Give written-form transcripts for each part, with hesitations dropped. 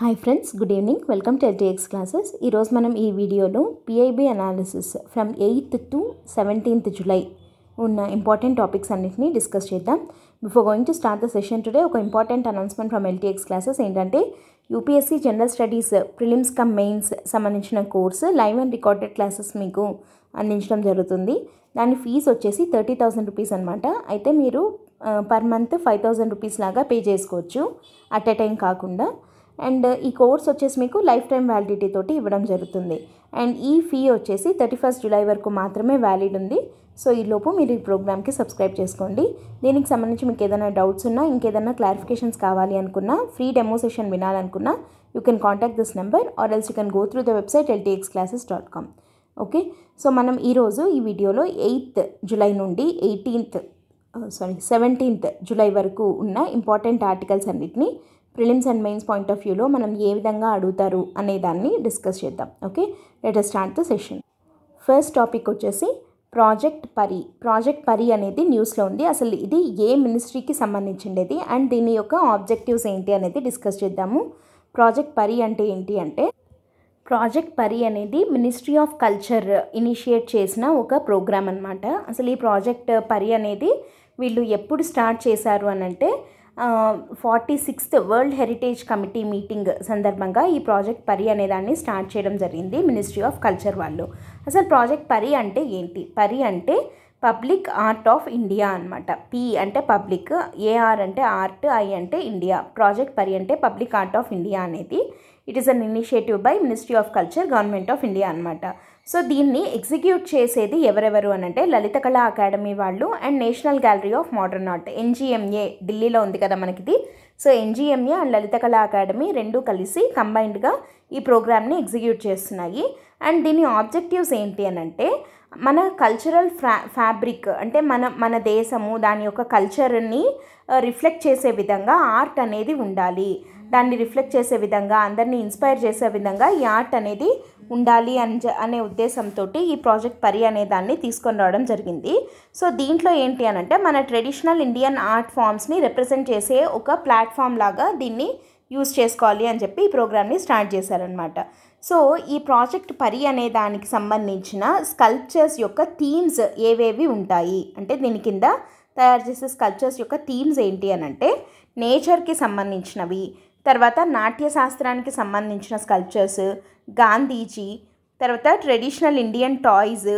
Hi friends, good evening. Welcome to LTX classes. ఈరోజు మనం ఈ వీడియోలో PIB analysis from 8th to 17th July ఉన్న ఇంపార్టెంట్ టాపిక్స్ అన్నిటిని డిస్కస్ చేద్దాం. Before going to start the session today, ఒక important announcement from LTX classes ఏంటంటే, UPSC general studies prelims cum mains సంబంధించిన course live and recorded classes మీకు అందించడం జరుగుతుంది. దాని ఫీజు వచ్చేసి 30,000 రూపీస్ అనమాట. అయితే మీరు పర్ మంత్ 5,000 రూపీస్ లాగా పే చేసుకోవచ్చు అట్ ఎ టైం కాకుండా. అండ్ ఈ కోర్స్ వచ్చేసి మీకు లైఫ్ టైం వ్యాలిడిటీ తోటి ఇవ్వడం జరుగుతుంది. అండ్ ఈ ఫీ వచ్చేసి 31st జూలై వరకు మాత్రమే వ్యాలిడ్ ఉంది. సో ఈలోపు మీరు ఈ ప్రోగ్రామ్కి సబ్స్క్రైబ్ చేసుకోండి. దీనికి సంబంధించి మీకు ఏదైనా డౌట్స్ ఉన్నా, ఇంకేదైనా క్లారిఫికేషన్స్ కావాలి అనుకున్నా, ఫ్రీ డెమో సెషన్ వినాలనుకున్నా, you can contact this number or else you can go through the website ltxclasses.com. Okay, so మనం ఈరోజు ఈ వీడియోలో 8th జూలై నుండి 17th జూలై వరకు ఉన్న ఇంపార్టెంట్ ఆర్టికల్స్ అన్నిటిని prelims and mains point of వ్యూలో మనం ఏ విధంగా అడుగుతారు అనే దాన్ని డిస్కస్ చేద్దాం. Okay, let us start the session. First topic వచ్చేసి ప్రాజెక్ట్ పరి అనేది న్యూస్లో ఉంది. అసలు ఇది ఏ మినిస్ట్రీకి సంబంధించిండేది అండ్ దీని యొక్క ఆబ్జెక్టివ్స్ ఏంటి అనేది డిస్కస్ చేద్దాము. ప్రాజెక్ట్ పరి అంటే ఏంటి అంటే, ప్రాజెక్ట్ పరి అనేది మినిస్ట్రీ ఆఫ్ కల్చర్ ఇనిషియేట్ చేసిన ఒక ప్రోగ్రామ్ అనమాట. అసలు ఈ ప్రాజెక్ట్ పరి అనేది వీళ్ళు ఎప్పుడు స్టార్ట్ చేశారు అని అంటే, 46th world heritage committee meeting సందర్భంగా ఈ ప్రాజెక్ట్ పరి అనే దాన్ని స్టార్ట్ చేయడం జరిగింది మినిస్ట్రీ ఆఫ్ కల్చర్ వాళ్ళు. అసలు ప్రాజెక్ట్ పరి అంటే ఏంటి? పరి అంటే పబ్లిక్ ఆర్ట్ ఆఫ్ ఇండియా అనమాట. పి అంటే పబ్లిక్, ఏఆర్ అంటే ఆర్ట్, ఐ అంటే ఇండియా. ప్రాజెక్ట్ పరి అంటే పబ్లిక్ ఆర్ట్ ఆఫ్ ఇండియా అనేది it is an initiative by ministry of culture, government of India అనమాట. సో దీన్ని ఎగ్జిక్యూట్ చేసేది ఎవరెవరు అని అంటే, లలిత కళా అకాడమీ వాళ్ళు and national gallery of modern art, NGMA, ఢిల్లీలో ఉంది కదా మనకిది. సో NGMA అండ్ లలిత కళా అకాడమీ రెండు కలిసి కంబైన్డ్గా ఈ ప్రోగ్రామ్ని ఎగ్జిక్యూట్ చేస్తున్నాయి. అండ్ దీని ఆబ్జెక్టివ్స్ ఏంటి అని అంటే, మన కల్చరల్ ఫ్యాబ్రిక్ అంటే మన దేశము దాని యొక్క కల్చర్ని రిఫ్లెక్ట్ చేసే విధంగా ఆర్ట్ అనేది ఉండాలి. దాన్ని రిఫ్లెక్ట్ చేసే విధంగా, అందరినీ ఇన్స్పైర్ చేసే విధంగా ఈ ఆర్ట్ అనేది ఉండాలి అనే ఉద్దేశంతో ఈ ప్రాజెక్ట్ పరి అనే దాన్ని తీసుకొని రావడం జరిగింది. సో దీంట్లో ఏంటి అని అంటే, మన ట్రెడిషనల్ ఇండియన్ ఆర్ట్ ఫామ్స్ని రిప్రజెంట్ చేసే ఒక ప్లాట్ఫామ్ లాగా దీన్ని యూజ్ చేసుకోవాలి అని చెప్పి ఈ ప్రోగ్రామ్ని స్టార్ట్ చేశారనమాట. సో ఈ ప్రాజెక్ట్ పరి అనే దానికి సంబంధించిన స్కల్ప్చర్స్ యొక్క థీమ్స్ ఏవేవి ఉంటాయి అంటే, దీని కింద తయారు చేసే స్కల్ప్చర్స్ యొక్క థీమ్స్ ఏంటి అని అంటే, నేచర్కి సంబంధించినవి, తర్వాత నాట్యశాస్త్రానికి సంబంధించిన స్కల్ప్చర్స్, గాంధీజీ, తర్వాత ట్రెడిషనల్ ఇండియన్ టాయ్స్,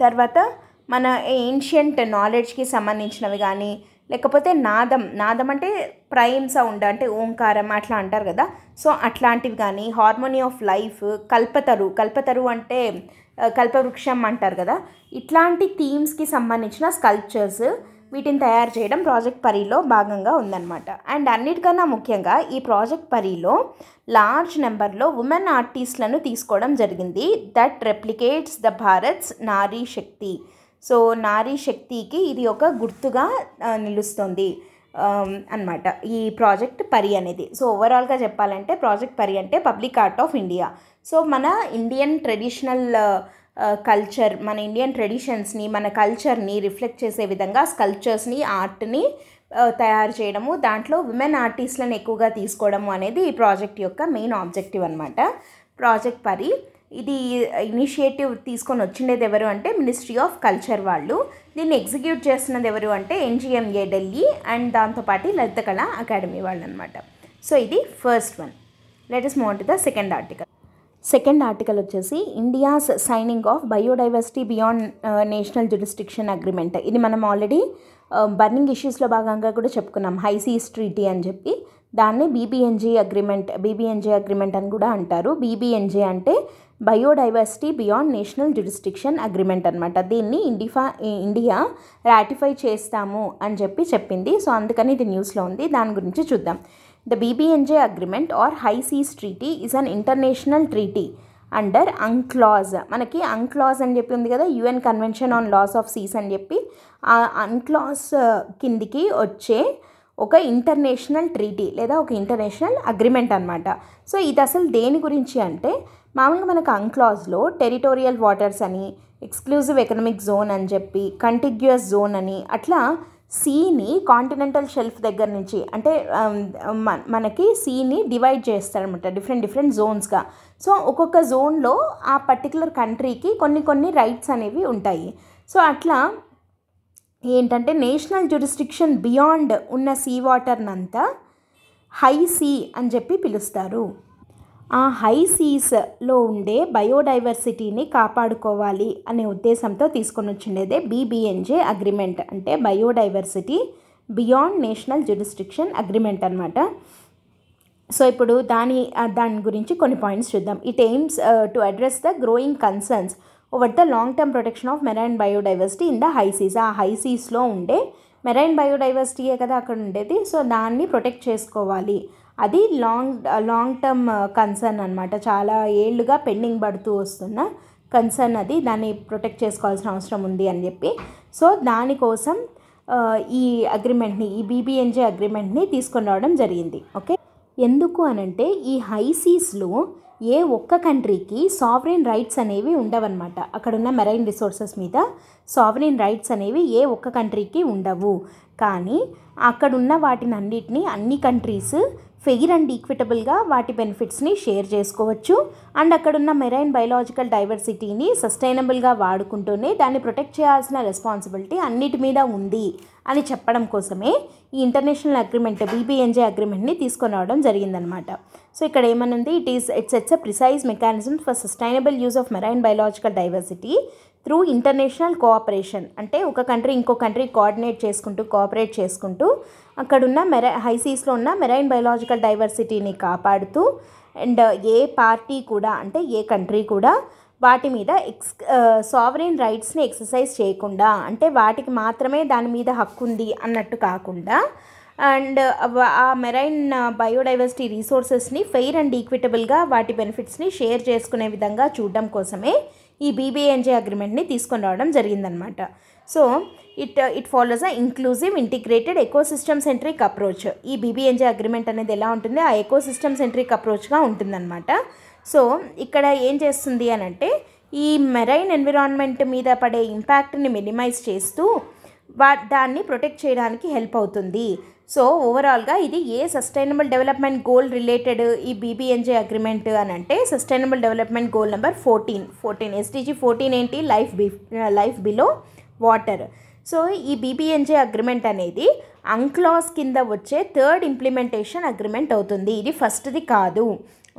తర్వాత మన ఏన్షియంట్ నాలెడ్జ్కి సంబంధించినవి కానీ, లేకపోతే నాదం అంటే ప్రైమ్ సౌండ్ అంటే ఓంకారం అట్లా అంటారు కదా. సో అట్లాంటివి కానీ, హార్మోనీ ఆఫ్ లైఫ్, కల్పతరు అంటే కల్పవృక్షం అంటారు కదా. ఇట్లాంటి థీమ్స్కి సంబంధించిన స్కల్ప్చర్స్ వీటిని తయారు చేయడం ప్రాజెక్ట్ పరిలో భాగంగా ఉందన్నమాట. అండ్ అన్నిటికన్నా ముఖ్యంగా ఈ ప్రాజెక్ట్ పరిలో లార్జ్ నెంబర్లో ఉమెన్ ఆర్టిస్ట్లను తీసుకోవడం జరిగింది. That replicates the Bharats Nari Shakti. So నారీ శక్తికి ఇది ఒక గుర్తుగా నిలుస్తుంది అన్నమాట ఈ ప్రాజెక్ట్ పరి అనేది. సో ఓవరాల్గా చెప్పాలంటే, ప్రాజెక్ట్ పరి అంటే public art of India. So మన ఇండియన్ ట్రెడిషనల్ కల్చర్, మన ఇండియన్ ట్రెడిషన్స్ని, మన కల్చర్ని రిఫ్లెక్ట్ చేసే విధంగా స్కల్ప్చర్స్ని, ఆర్ట్ని తయారు చేయడము, దాంట్లో విమెన్ ఆర్టిస్ట్లను ఎక్కువగా తీసుకోవడము అనేది ఈ ప్రాజెక్ట్ యొక్క మెయిన్ ఆబ్జెక్టివ్ అనమాట. ప్రాజెక్ట్ పరి ఇది ఇనిషియేటివ్ తీసుకొని వచ్చిండేది ఎవరు అంటే మినిస్ట్రీ ఆఫ్ కల్చర్ వాళ్ళు. దీన్ని ఎగ్జిక్యూట్ చేస్తున్నది ఎవరు అంటే NGMA ఢిల్లీ అండ్ దాంతోపాటు లలిత కళా అకాడమీ వాళ్ళు అనమాట. సో ఇది first one. Let us move on to the second article. Second article వచ్చేసి India's signing of biodiversity beyond national jurisdiction agreement. ఇది మనం ఆల్రెడీ బర్నింగ్ ఇష్యూస్లో భాగంగా కూడా చెప్పుకున్నాం, హై సీస్ ట్రీటీ అని చెప్పి. దాన్ని BBNJ అగ్రిమెంట్ అని కూడా అంటారు. BBNJ అంటే biodiversity beyond national jurisdiction agreement అనమాట. దీన్ని ఇండియా రాటిఫై చేస్తాము అని చెప్పింది. సో అందుకని ఇది న్యూస్లో ఉంది. దాని గురించి చూద్దాం. The BBNJ agreement or high seas treaty is an international treaty under UNCLOS. మనకి UNCLOS అని చెప్పి ఉంది కదా, UN convention on laws of seas అని చెప్పి. ఆ UNCLOS కిందికి వచ్చే ఒక ఇంటర్నేషనల్ ట్రీటీ లేదా ఒక ఇంటర్నేషనల్ అగ్రిమెంట్ అనమాట. సో ఇది అసలు దేని గురించి అంటే, మామూలుగా మనకు UNCLOSలో టెరిటోరియల్ వాటర్స్ అని, ఎక్స్క్లూజివ్ ఎకనామిక్ జోన్ అని చెప్పి, కంటిగ్యూయస్ జోన్ అని అట్లా సీని కాంటినెంటల్ షెల్ఫ్ దగ్గర నుంచి అంటే మనకి సీని డివైడ్ చేస్తారనమాట డిఫరెంట్ జోన్స్గా. సో ఒక్కొక్క జోన్లో ఆ పర్టికులర్ కంట్రీకి కొన్ని రైట్స్ అనేవి ఉంటాయి. సో అట్లా ఏంటంటే నేషనల్ జ్యూరిస్డిక్షన్ బియాండ్ ఉన్న సీ వాటర్నంతా హై సీ అని చెప్పి పిలుస్తారు. ఆ హై సీస్లో ఉండే బయోడైవర్సిటీని కాపాడుకోవాలి అనే ఉద్దేశంతో తీసుకొని వచ్చిండేదే BBNJ అగ్రిమెంట్, అంటే biodiversity beyond national jurisdiction agreement అనమాట. సో ఇప్పుడు దాని గురించి కొన్ని పాయింట్స్ చూద్దాం. It aims to address the growing concerns over the long term protection of marine biodiversity in the high seas. ఆ హై సీస్లో ఉండే మెరైన్ బయోడైవర్సిటీయే కదా అక్కడ ఉండేది. సో దాన్ని ప్రొటెక్ట్ చేసుకోవాలి. అది లాంగ్ టర్మ్ కన్సర్న్ అనమాట. చాలా ఏళ్ళుగా పెండింగ్ పడుతూ వస్తున్న కన్సర్న్ అది. దాన్ని ప్రొటెక్ట్ చేసుకోవాల్సిన అవసరం ఉంది అని చెప్పి. సో దానికోసం ఈ అగ్రిమెంట్ని, ఈ BBNJ అగ్రిమెంట్ని తీసుకొని రావడం జరిగింది. ఓకే, ఎందుకు అనంటే ఈ హై సీస్లో ఏ ఒక్క కంట్రీకి సావరెన్ రైట్స్ అనేవి ఉండవన్నమాట. అక్కడున్న మెరైన్ రిసోర్సెస్ మీద సావరెన్ రైట్స్ అనేవి ఏ ఒక్క కంట్రీకి ఉండవు. కానీ అక్కడున్న వాటిని అన్నిటినీ అన్ని కంట్రీస్ ఫెయిర్ అండ్ ఈక్విటబుల్గా వాటి బెనిఫిట్స్ని షేర్ చేసుకోవచ్చు. అండ్ అక్కడున్న మెరైన్ బయలాజికల్ డైవర్సిటీని సస్టైనబుల్గా వాడుకుంటూనే దాన్ని ప్రొటెక్ట్ చేయాల్సిన రెస్పాన్సిబిలిటీ అన్నిటి మీద ఉంది అని చెప్పడం కోసమే ఈ ఇంటర్నేషనల్ అగ్రిమెంట్ BBNJ అగ్రిమెంట్ని తీసుకొని రావడం జరిగిందనమాట. సో ఇక్కడ ఏమనుంది, it sets a precise mechanism for sustainable use of marine biological diversity through international cooperation. అంటే ఒక కంట్రీ ఇంకో కంట్రీ కోఆపరేట్ చేసుకుంటూ అక్కడున్న హై సీస్లో ఉన్న మెరైన్ బయలాజికల్ డైవర్సిటీని కాపాడుతూ అండ్ ఏ పార్టీ కూడా అంటే ఏ కంట్రీ కూడా వాటి మీద సావరెన్ రైట్స్ని ఎక్సర్సైజ్ చేయకుండా, అంటే వాటికి మాత్రమే దాని మీద హక్కు ఉంది అన్నట్టు కాకుండా అండ్ ఆ మెరైన్ బయోడైవర్సిటీ రిసోర్సెస్ని ఫెయిర్ అండ్ ఈక్విటబుల్గా వాటి బెనిఫిట్స్ని షేర్ చేసుకునే విధంగా చూడడం కోసమే ఈ BBNJ అగ్రిమెంట్ని తీసుకొని రావడం జరిగిందనమాట. So it follows a inclusive integrated ecosystem centric approach. ఈ BBNJ అగ్రిమెంట్ అనేది ఎలా ఉంటుంది, ఆ ఎకోసిస్టమ్ సెంట్రిక్ అప్రోచ్గా ఉంటుందన్నమాట. సో ఇక్కడ ఏం చేస్తుంది అని అంటే ఈ మెరైన్ ఎన్విరాన్మెంట్ మీద పడే ఇంపాక్ట్ని మినిమైజ్ చేస్తూ దాన్ని ప్రొటెక్ట్ చేయడానికి హెల్ప్ అవుతుంది. సో ఓవరాల్గా ఇది ఏ సస్టైనబుల్ డెవలప్మెంట్ గోల్ రిలేటెడ్ ఈ BBNJ అగ్రిమెంట్ అని అంటే sustainable development goal number 14 SDG 14 ఏంటి, లైఫ్ బిలో వాటర్. సో ఈ BBNJ అగ్రిమెంట్ అనేది అంక్లాస్ కింద వచ్చే థర్డ్ ఇంప్లిమెంటేషన్ అగ్రిమెంట్ అవుతుంది. ఇది ఫస్ట్ది కాదు,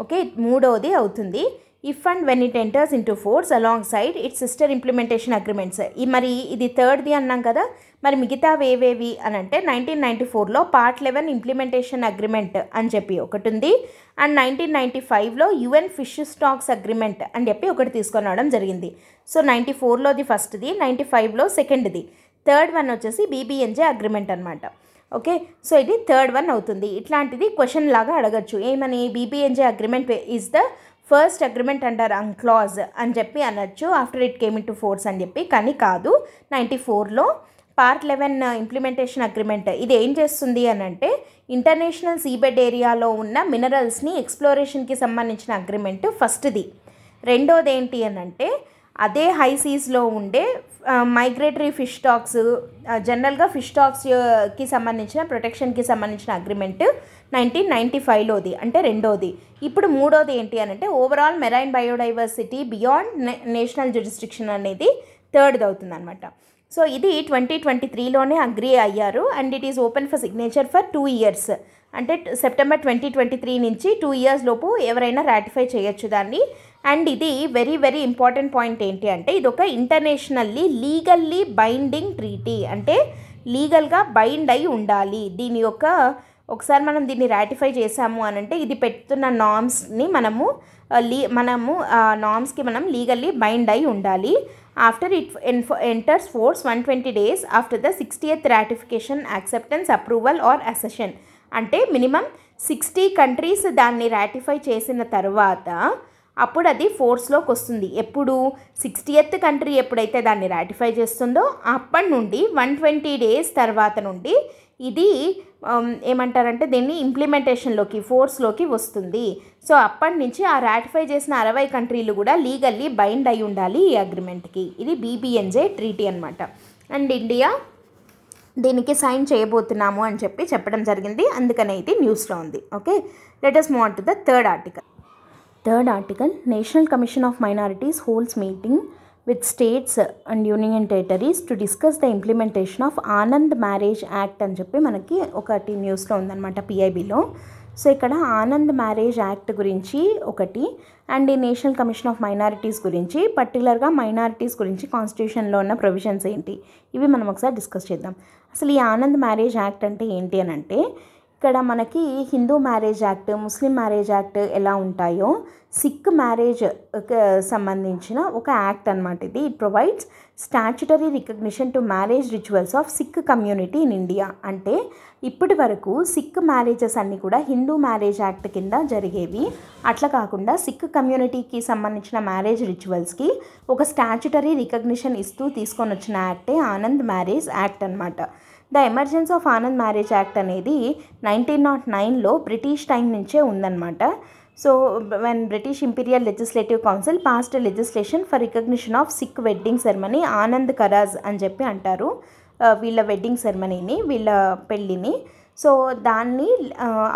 ఓకే, మూడవది అవుతుంది. If and when it enters into force along side it's sister implementation agreements. మరి ఇది థర్డ్ది అన్నాం కదా, మరి మిగతావి ఏవేవి అని అంటే 1994లో Part 11 ఇంప్లిమెంటేషన్ అగ్రిమెంట్ అని చెప్పి ఒకటి ఉంది. అండ్ 1995లో UN ఫిష్ స్టాక్స్ అగ్రిమెంట్ అని చెప్పి ఒకటి తీసుకొని రావడం జరిగింది. సో 94లోది ఫస్ట్ది, 95లో సెకండ్ది, థర్డ్ వన్ వచ్చేసి BBNJ అగ్రిమెంట్ అనమాట. ఓకే, సో ఇది థర్డ్ వన్ అవుతుంది. ఇట్లాంటిది క్వశ్చన్ లాగా అడగచ్చు, ఏమని BBNJ agreement is the first agreement under UNCLOS అని చెప్పి అనొచ్చు after it came into force అని చెప్పి. కానీ కాదు, 94లో Part 11 ఇంప్లిమెంటేషన్ అగ్రిమెంట్ ఇది ఏం చేస్తుంది అని అంటే ఇంటర్నేషనల్ సీబెడ్ ఏరియాలో ఉన్న మినరల్స్ని ఎక్స్ప్లోరేషన్కి సంబంధించిన అగ్రిమెంట్ ఫస్ట్ది. రెండోది ఏంటి అని అంటే అదే హై సీస్లో ఉండే మైగ్రేటరీ ఫిష్ స్టాక్స్, జనరల్గా ఫిష్ స్టాక్స్కి సంబంధించిన ప్రొటెక్షన్కి సంబంధించిన అగ్రిమెంట్ 1995లోది, అంటే రెండోది. ఇప్పుడు మూడోది ఏంటి అని అంటే overall marine biodiversity beyond national jurisdiction అనేది థర్డ్ది అవుతుంది అనమాట. సో ఇది 2023లోనే అగ్రీ అయ్యారు and it is open for signature for 2 years. అంటే సెప్టెంబర్ 2023 నుంచి 2 years లోపు ఎవరైనా రాటిఫై చేయొచ్చు దాన్ని. అండ్ ఇది వెరీ ఇంపార్టెంట్ పాయింట్ ఏంటి అంటే ఇది ఒక ఇంటర్నేషనల్లీ లీగల్లీ బైండింగ్ ట్రీటీ, అంటే లీగల్గా బైండ్ అయి ఉండాలి. దీని యొక్క ఒకసారి మనం దీన్ని రాటిఫై చేసాము అని అంటే ఇది పెడుతున్న నార్మ్స్ని మనము నార్మ్స్కి మనం లీగల్లీ బైండ్ అయి ఉండాలి. After it enters force 120 days after the 60th ratification acceptance approval are assertion. అంటే మినిమం 60 countries దాన్ని రాటిఫై చేసిన తర్వాత అప్పుడు అది ఫోర్స్లోకి వస్తుంది. ఎప్పుడు 60th country ఎప్పుడైతే దాన్ని రాటిఫై చేస్తుందో అప్పటి నుండి 120 days తర్వాత నుండి ఇది ఏమంటారంటే దీన్ని ఇంప్లిమెంటేషన్లోకి ఫోర్స్లోకి వస్తుంది. సో అప్పటి నుంచి ఆ రాటిఫై చేసిన 60 countries కూడా లీగల్లీ బైండ్ అయి ఉండాలి ఈ అగ్రిమెంట్కి. ఇది BBNJ ట్రీటీ అనమాట. అండ్ ఇండియా దీనికి సైన్ చేయబోతున్నాము అని చెప్పడం జరిగింది. అందుకనే ఇది న్యూస్లో ఉంది. Okay, let us move on to the third article. Third article, National Commission of Minorities holds meeting with states and union territories to discuss the implementation of Anand Marriage Act అని చెప్పి మనకి ఒకటి న్యూస్లో ఉందన్నమాట, పిఐబిలో. సో ఇక్కడ Anand marriage act గురించి ఒకటి, and ఈ నేషనల్ కమిషన్ ఆఫ్ మైనారిటీస్ గురించి, పర్టికులర్గా మైనారిటీస్ గురించి కాన్స్టిట్యూషన్లో ఉన్న ప్రొవిజన్స్ ఏంటి, ఇవి మనం ఒకసారి డిస్కస్ చేద్దాం. అసలు ఈ ఆనంద్ మ్యారేజ్ యాక్ట్ అంటే ఏంటి అని అంటే, ఇక్కడ మనకి Hindu marriage act, Muslim marriage act ఎలా ఉంటాయో సిక్ మ్యారేజ్ సంబంధించిన ఒక యాక్ట్ అనమాట ఇది. It provides statutory recognition to marriage rituals of Sikh community in India. అంటే ఇప్పటి వరకు సిక్ మ్యారేజెస్ అన్నీ కూడా హిందూ మ్యారేజ్ యాక్ట్ కింద జరిగేవి. అట్లా కాకుండా సిక్ కమ్యూనిటీకి సంబంధించిన మ్యారేజ్ రిచువల్స్కి ఒక స్టాచ్యుటరీ రికగ్నిషన్ ఇస్తూ తీసుకొని వచ్చిన యాక్టే ఆనంద్ మ్యారేజ్ యాక్ట్ అనమాట. The emergence of Anand marriage act అనేది 1909లో బ్రిటిష్ టైం నుంచే ఉందన్నమాట. So when British imperial legislative council passed legislation for recognition of Sikh wedding ceremony Anand Karaj అని చెప్పి అంటారు వీళ్ళ వెడ్డింగ్ సెరమనీని, వీళ్ళ పెళ్ళిని. సో దాన్ని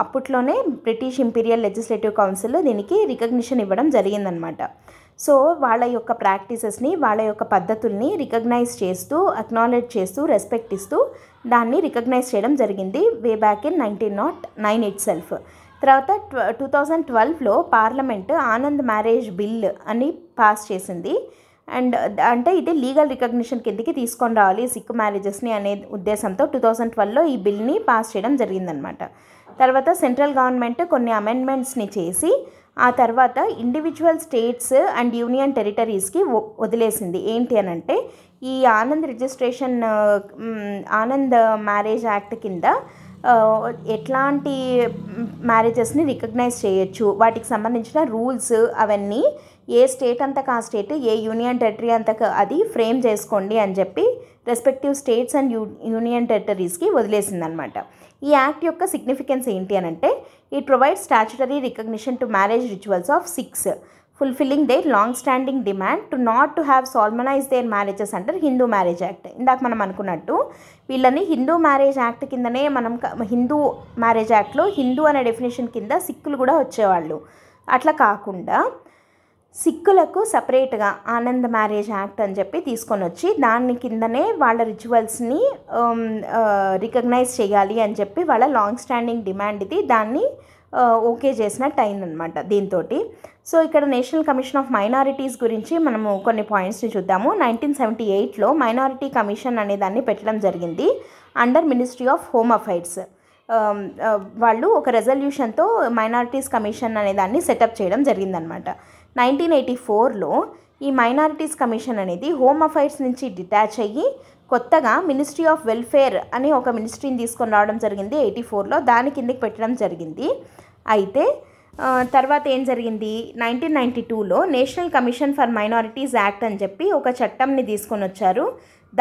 అప్పట్లోనే బ్రిటిష్ ఇంపీరియల్ లెజిస్లేటివ్ కౌన్సిల్ దీనికి రికగ్నిషన్ ఇవ్వడం జరిగిందనమాట. సో వాళ్ళ యొక్క ప్రాక్టీసెస్ని, వాళ్ళ యొక్క పద్ధతుల్ని రికగ్నైజ్ చేస్తూ, అక్నాలెడ్జ్ చేస్తూ, రెస్పెక్ట్ ఇస్తూ దాన్ని రికగ్నైజ్ చేయడం జరిగింది way back in 1909 it self. తర్వాత 2012లో పార్లమెంట్ ఆనంద్ మ్యారేజ్ బిల్ అని పాస్ చేసింది. అండ్ అంటే ఇది లీగల్ రికగ్నిషన్ కిందకి తీసుకొని రావాలి సిక్ మ్యారేజెస్ని అనే ఉద్దేశంతో 2012లో ఈ బిల్ని పాస్ చేయడం జరిగిందనమాట. తర్వాత సెంట్రల్ గవర్నమెంట్ కొన్ని అమెండ్మెంట్స్ని చేసి ఆ తర్వాత ఇండివిజువల్ స్టేట్స్ అండ్ యూనియన్ టెరిటరీస్కి వదిలేసింది. ఏంటి అని అంటే, ఈ Anand registration Anand marriage act కింద ఎట్లాంటి మ్యారేజెస్ని రికగ్నైజ్ చేయొచ్చు, వాటికి సంబంధించిన రూల్స్ అవన్నీ ఏ స్టేట్ అంతకు ఆ స్టేట్, ఏ యూనియన్ టెరిటరీ అంతకు అది ఫ్రేమ్ చేసుకోండి అని చెప్పి రెస్పెక్టివ్ స్టేట్స్ అండ్ యూనియన్ టెరిటరీస్కి వదిలేసిందనమాట. ఈ యాక్ట్ యొక్క సిగ్నిఫికెన్స్ ఏంటి అని అంటే, it provides statutory recognition to marriage rituals of Sikhs fulfilling their long standing demand to not to have solemnise their marriages అంటారు హిందూ మ్యారేజ్ యాక్ట్. ఇందాక మనం అనుకున్నట్టు వీళ్ళని హిందూ మ్యారేజ్ యాక్ట్ కిందనే మనం హిందూ మ్యారేజ్ యాక్ట్లో హిందూ అనే డెఫినేషన్ కింద సిక్కులు కూడా వచ్చేవాళ్ళు. అట్లా కాకుండా సిక్కులకు సపరేట్గా ఆనంద్ మ్యారేజ్ యాక్ట్ అని చెప్పి తీసుకొని వచ్చి దాని కిందనే వాళ్ళ రిచువల్స్ని రికగ్నైజ్ చేయాలి అని చెప్పి వాళ్ళ లాంగ్ స్టాండింగ్ డిమాండ్ ఇది. దాన్ని ఓకే చేసినట్టు అయిందనమాట దీంతో. సో ఇక్కడ నేషనల్ కమిషన్ ఆఫ్ మైనారిటీస్ గురించి మనము కొన్ని పాయింట్స్ని చూద్దాము. 1978లో మైనారిటీ కమిషన్ అనే దాన్ని పెట్టడం జరిగింది under ministry of home affairs. వాళ్ళు ఒక రెజల్యూషన్తో మైనారిటీస్ కమిషన్ అనే దాన్ని సెటప్ చేయడం జరిగిందనమాట. 1984లో ఈ మైనారిటీస్ కమిషన్ అనేది హోమ్ అఫైర్స్ నుంచి డిటాచ్ అయ్యి కొత్తగా మినిస్ట్రీ ఆఫ్ వెల్ఫేర్ అని ఒక మినిస్ట్రీని తీసుకొని రావడం జరిగింది 84లో. దాని కిందకి పెట్టడం జరిగింది. అయితే తర్వాత ఏం జరిగింది, 1992లో national commission for minorities act అని చెప్పి ఒక చట్టంని తీసుకొని వచ్చారు.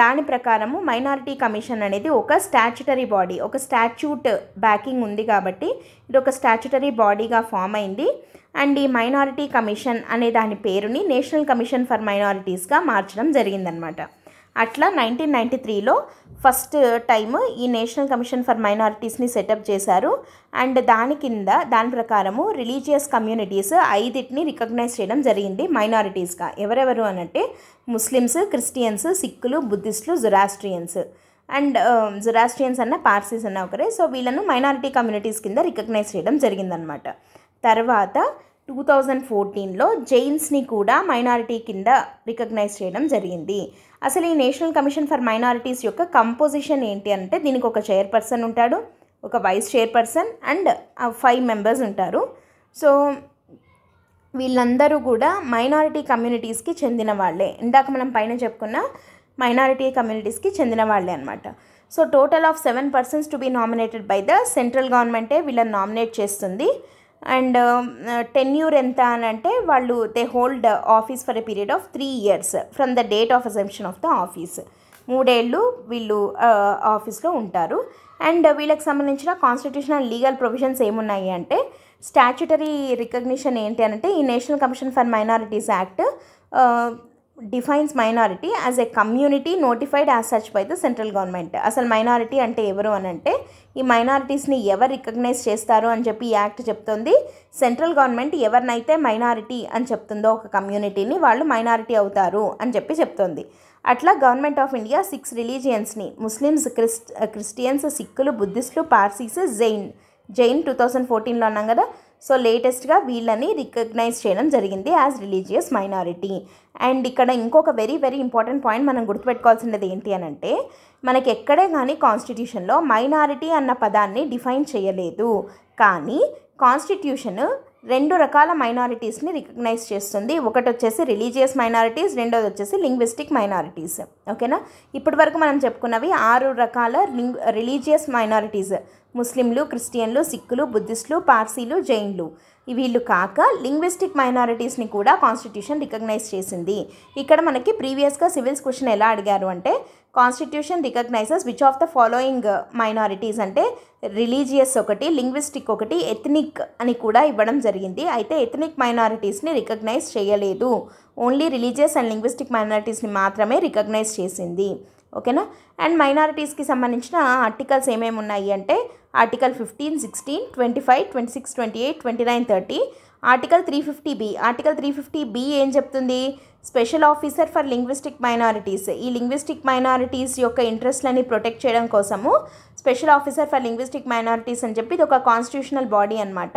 దాని ప్రకారము మైనారిటీ కమిషన్ అనేది ఒక స్టాచ్యుటరీ బాడీ, ఒక స్టాచ్యూట్ బ్యాకింగ్ ఉంది కాబట్టి ఇది ఒక స్టాచ్యుటరీ బాడీగా ఫామ్ అయింది. అండ్ ఈ మైనారిటీ కమిషన్ అనే దాని పేరుని నేషనల్ కమిషన్ ఫర్ మైనారిటీస్గా మార్చడం జరిగిందనమాట. అట్లా 1993లో ఫస్ట్ టైం ఈ నేషనల్ కమిషన్ ఫర్ మైనారిటీస్ని సెటప్ చేశారు. అండ్ దాని ప్రకారము రిలీజియస్ కమ్యూనిటీస్ 5ని రికగ్నైజ్ చేయడం జరిగింది మైనారిటీస్గా. ఎవరెవరు అనంటే ముస్లిమ్స్, క్రిస్టియన్స్, సిక్కులు, బుద్ధిస్టులు, జొరాస్ట్రియన్స్. అండ్ జొరాస్ట్రియన్స్ అన్న పార్సీస్ అన్న ఒకరే. సో వీళ్ళను మైనారిటీ కమ్యూనిటీస్ కింద రికగ్నైజ్ చేయడం జరిగిందనమాట. తర్వాత 2014లో జైన్స్ని కూడా మైనారిటీ కింద రికగ్నైజ్ చేయడం జరిగింది. అసలు ఈ నేషనల్ కమిషన్ ఫర్ మైనారిటీస్ యొక్క కంపోజిషన్ ఏంటి అంటే, దీనికి ఒక చైర్పర్సన్ ఉంటాడు, ఒక వైస్ చైర్పర్సన్ అండ్ 5 మెంబర్స్ ఉంటారు. సో వీళ్ళందరూ కూడా మైనారిటీ కమ్యూనిటీస్కి చెందిన వాళ్ళే. ఇందాక మనం పైన చెప్పుకున్న మైనారిటీ కమ్యూనిటీస్కి చెందిన వాళ్ళే అనమాట. So total of 7 persons to be nominated by the central గవర్నమెంటే వీళ్ళని నామినేట్ చేస్తుంది. అండ్ టెన్యూర్ ఎంత అని అంటే, వాళ్ళు they hold office for a period of 3 years from the date of assumption of the office. 3 ఏళ్ళు వీళ్ళు ఆఫీస్లో ఉంటారు. అండ్ వీళ్ళకి సంబంధించిన కాన్స్టిట్యూషనల్ లీగల్ ప్రొవిజన్స్ ఏమున్నాయి అంటే, స్టాచ్యుటరీ రికగ్నిషన్ ఏంటి అంటే, ఈ national commission for minorities act defines minority as a community notified as such by the central government. అసలు మైనారిటీ అంటే ఎవరు అని అంటే ఈ మైనారిటీస్ని ఎవరు రికగ్నైజ్ చేస్తారు అని చెప్పి ఈ యాక్ట్ చెప్తుంది. సెంట్రల్ గవర్నమెంట్ ఎవరినైతే మైనారిటీ అని చెప్తుందో ఒక కమ్యూనిటీని వాళ్ళు మైనారిటీ అవుతారు అని చెప్పి చెప్తుంది. అట్లా గవర్నమెంట్ ఆఫ్ ఇండియా 6 రిలీజియన్స్ని ముస్లిమ్స్, క్రిస్టియన్స్, సిక్కులు, బుద్ధిస్టులు, పార్సీస్, జైన్ 2014లో అన్నాం కదా. సో లేటెస్ట్గా వీళ్ళని రికగ్నైజ్ చేయడం జరిగింది యాజ్ రిలీజియస్ మైనారిటీ. అండ్ ఇక్కడ ఇంకొక వెరీ వెరీ ఇంపార్టెంట్ పాయింట్ మనం గుర్తుపెట్టుకోవాల్సినది ఏంటి అని అంటే మనకి ఎక్కడే కానీ కాన్స్టిట్యూషన్లో మైనారిటీ అన్న పదాన్ని డిఫైన్ చేయలేదు. కానీ కాన్స్టిట్యూషన్ 2 రకాల మైనారిటీస్ని రికగ్నైజ్ చేస్తుంది. ఒకటి వచ్చేసి రిలీజియస్ మైనారిటీస్, రెండోది వచ్చేసి లింగ్విస్టిక్ మైనారిటీస్. ఓకేనా, ఇప్పటి వరకు మనం చెప్పుకున్నవి 6 రకాల రిలీజియస్ మైనారిటీస్: ముస్లింలు, క్రిస్టియన్లు, సిక్కులు, బుద్ధిస్టులు, పార్సీలు, జైన్లు. వీళ్ళు కాక లింగ్విస్టిక్ మైనారిటీస్ని కూడా కాన్స్టిట్యూషన్ రికగ్నైజ్ చేసింది. ఇక్కడ మనకి ప్రీవియస్గా సివిల్స్ క్వశ్చన్ ఎలా అడిగారు అంటే constitution recognises which of the following minorities అంటే రిలీజియస్ ఒకటి, లింగ్విస్టిక్ ఒకటి, ఎథనిక్ అని కూడా ఇవ్వడం జరిగింది. అయితే ఎథనిక్ మైనారిటీస్ని రికగ్నైజ్ చేయలేదు. ఓన్లీ రిలీజియస్ అండ్ లింగ్విస్టిక్ మైనారిటీస్ని మాత్రమే రికగ్నైజ్ చేసింది. ఓకేనా. అండ్ మైనారిటీస్కి సంబంధించిన ఆర్టికల్స్ ఏమేమి ఉన్నాయి అంటే article 15, 16, 25, 26, 28, 29, 30. Article 350B. Article 350B ఏం చెప్తుంది? Special officer for linguistic minorities. ఈ లింగ్విస్టిక్ మైనారిటీస్ యొక్క ఇంట్రెస్ట్లని ప్రొటెక్ట్ చేయడం కోసము special officer for linguistic minorities అని చెప్పి ఇది ఒక కాన్స్టిట్యూషనల్ బాడీ అనమాట.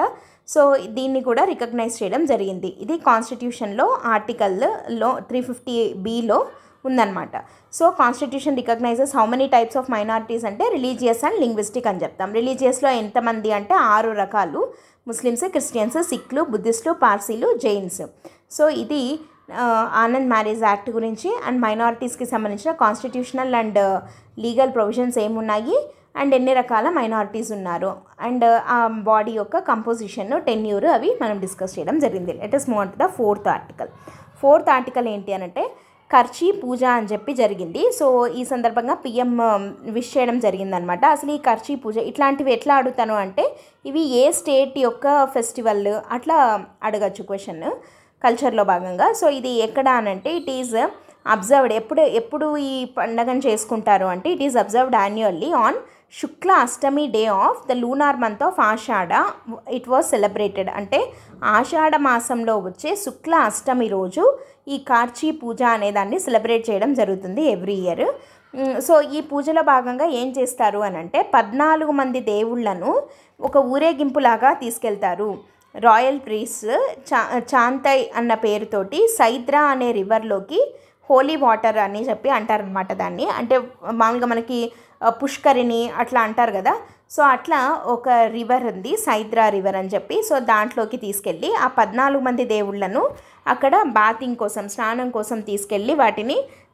సో దీన్ని కూడా రికగ్నైజ్ చేయడం జరిగింది. ఇది కాన్స్టిట్యూషన్లో ఆర్టికల్లో 350Bలో ఉందన్నమాట. So constitution recognises how many types of minorities అంటే రిలీజియస్ అండ్ లింగ్విస్టిక్ అని చెప్తాం. రిలీజియస్లో ఎంతమంది అంటే 6 రకాలు: ముస్లిమ్స్, క్రిస్టియన్స్, సిక్లు, బుద్ధిస్టులు, పార్సీలు, జైన్స్. సో ఇది ఆనంద్ మ్యారేజ్ యాక్ట్ గురించి అండ్ మైనారిటీస్కి సంబంధించిన కాన్స్టిట్యూషనల్ అండ్ లీగల్ ప్రొవిజన్స్ ఏమున్నాయి అండ్ ఎన్ని రకాల మైనారిటీస్ ఉన్నారు అండ్ ఆ బాడీ యొక్క కంపోజిషన్, టెన్యూర్ అవి మనం డిస్కస్ చేయడం జరిగింది. Let us move on to the 4th article. 4th article ఏంటి అనంటే ఖర్చీ పూజ అని చెప్పి జరిగింది. సో ఈ సందర్భంగా పిఎం విష్ చేయడం జరిగిందనమాట. అసలు ఈ ఖర్చీ పూజ ఇట్లాంటివి ఎట్లా అడుగుతాను అంటే ఇవి ఏ స్టేట్ యొక్క ఫెస్టివల్ అట్లా అడగచ్చు క్వశ్చన్ కల్చర్లో భాగంగా. సో ఇది ఎక్కడ అనంటే ఇట్ ఈజ్ అబ్జర్వ్డ్. ఎప్పుడు ఈ పండుగను చేసుకుంటారు అంటే it is observed annually on Shukla Ashtami day of the lunar month of Ashadha. It was celebrated అంటే ఆషాఢ మాసంలో వచ్చే శుక్ల అష్టమి రోజు ఈ కార్చీ పూజ అనేదాన్ని సెలబ్రేట్ చేయడం జరుగుతుంది ఎవ్రీ ఇయర్. సో ఈ పూజలో భాగంగా ఏం చేస్తారు అని అంటే 14 మంది దేవుళ్లను ఒక ఊరేగింపులాగా తీసుకెళ్తారు. రాయల్ ప్రీస్ట్ చాంతై అన్న పేరుతోటి సైద్రా అనే రివర్లోకి హోలీ వాటర్ అని చెప్పి అంటారనమాట దాన్ని. అంటే మామూలుగా మనకి పుష్కరిణి అట్లా అంటారు కదా. సో అట్లా ఒక రివర్ ఉంది సైద్రా రివర్ అని చెప్పి. సో దాంట్లోకి తీసుకెళ్ళి ఆ 14 మంది దేవుళ్లను అక్కడ బాతింగ్ కోసం, స్నానం కోసం తీసుకెళ్ళి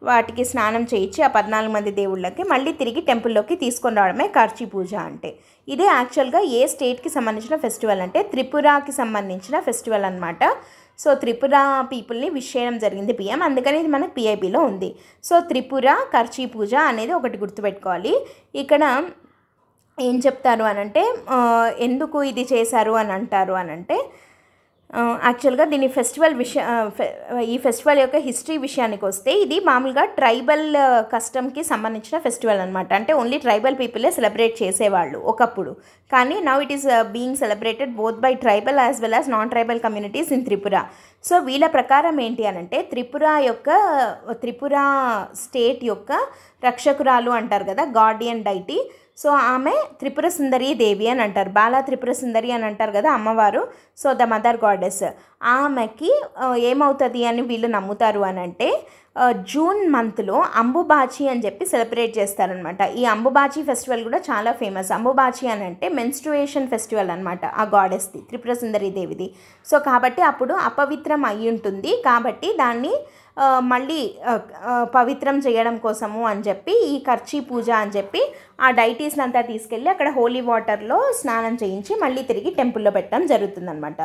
వాటికి స్నానం చేయించి ఆ 14 మంది దేవుళ్ళకి మళ్ళీ తిరిగి టెంపుల్లోకి తీసుకొని రావడమే కార్చీ పూజ అంటే. ఇదే యాక్చువల్గా ఏ స్టేట్కి సంబంధించిన ఫెస్టివల్ అంటే త్రిపురకి సంబంధించిన ఫెస్టివల్ అనమాట. సో త్రిపుర పీపుల్ని విష్ చేయడం జరిగింది పిఎం, అందుకని ఇది మనకు పిఐబిలో ఉంది. సో త్రిపుర కార్చీ పూజ అనేది ఒకటి గుర్తుపెట్టుకోవాలి. ఇక్కడ ఏం చెప్తారు అనంటే ఎందుకు ఇది చేశారు అని అంటారు అనంటే యాక్చువల్గా దీని ఈ ఫెస్టివల్ యొక్క హిస్టరీ విషయానికి వస్తే ఇది మామూలుగా ట్రైబల్ కస్టమ్కి సంబంధించిన ఫెస్టివల్ అనమాట. అంటే ఓన్లీ ట్రైబల్ పీపులే సెలబ్రేట్ చేసేవాళ్ళు ఒకప్పుడు. కానీ now it is being celebrated both by tribal as well as non tribal communities in Tripura. So వీళ్ళ ప్రకారం ఏంటి అనంటే త్రిపుర స్టేట్ యొక్క రక్షకురాలు అంటారు కదా, గార్డియన్ డైటీ. సో ఆమె త్రిపుర సుందరి దేవి అని అంటారు, బాలా త్రిపుర సుందరి అని అంటారు కదా అమ్మవారు. So the mother goddess. ఆమెకి ఏమవుతుంది అని వీళ్ళు నమ్ముతారు అని అంటే జూన్ మంత్లో అంబుబాచి అని చెప్పి సెలబ్రేట్ చేస్తారనమాట. ఈ అంబుబాచి ఫెస్టివల్ కూడా చాలా ఫేమస్. అంబుబాచి అని అంటే మెన్స్ట్రుయేషన్ ఫెస్టివల్ అనమాట ఆ గాడెస్ది, త్రిపుర సుందరి దేవిది. సో కాబట్టి అప్పుడు అపవిత్రం అయి ఉంటుంది, కాబట్టి దాన్ని మళ్ళీ పవిత్రం చేయడం కోసము అని చెప్పి ఈ ఖర్చీ పూజ అని చెప్పి ఆ డైటీస్ని అంతా తీసుకెళ్ళి అక్కడ హోలీ వాటర్లో స్నానం చేయించి మళ్ళీ తిరిగి టెంపుల్లో పెట్టడం జరుగుతుందన్నమాట.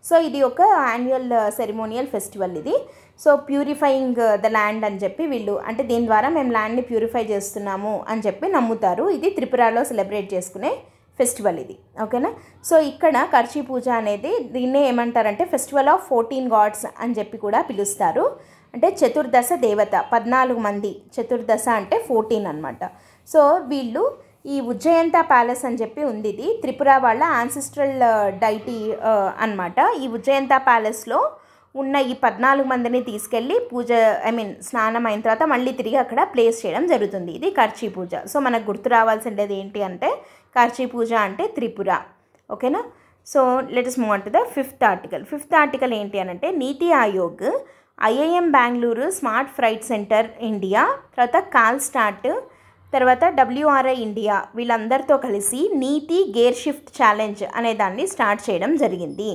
సో ఇది ఒక యాన్యువల్ సెరిమోనియల్ ఫెస్టివల్ ఇది. సో ప్యూరిఫైయింగ్ ద ల్యాండ్ అని చెప్పి వీళ్ళు, అంటే దీని ద్వారా మేము ల్యాండ్ని ప్యూరిఫై చేస్తున్నాము అని చెప్పి నమ్ముతారు. ఇది త్రిపురలో సెలబ్రేట్ చేసుకునే ఫెస్టివల్ ఇది. ఓకేనా. సో ఇక్కడ ఖర్చీ పూజ అనేది దీన్నే ఏమంటారంటే ఫెస్టివల్ ఆఫ్ 14 గాడ్స్ అని చెప్పి కూడా పిలుస్తారు. అంటే చతుర్దశ దేవత 14 మంది, చతుర్దశ అంటే 14 అనమాట. సో వీళ్ళు ఈ ఉజ్జయంత ప్యాలెస్ అని చెప్పి ఉంది, ఇది త్రిపుర వాళ్ళ యాన్సిస్ట్రల్ డైటీ అనమాట. ఈ ఉజ్జయంత ప్యాలెస్లో ఉన్న ఈ 14 మందిని తీసుకెళ్ళి పూజ స్నానం అయిన తర్వాత మళ్ళీ తిరిగి అక్కడ ప్లేస్ చేయడం జరుగుతుంది. ఇది కర్చీ పూజ. సో మనకు గుర్తు రావాల్సింది ఏంటి అంటే కర్చీ పూజ అంటే త్రిపుర. ఓకేనా. So let us move on to the fifth article. Fifth article ఏంటి అనంటే NITI Aayog, IIM Bengaluru smart freight centre India, తర్వాత కాల్స్టాట్, తర్వాత WRI ఇండియా వీళ్ళందరితో కలిసి నీతి గేర్ షిఫ్ట్ ఛాలెంజ్ అనే దాన్ని స్టార్ట్ చేయడం జరిగింది.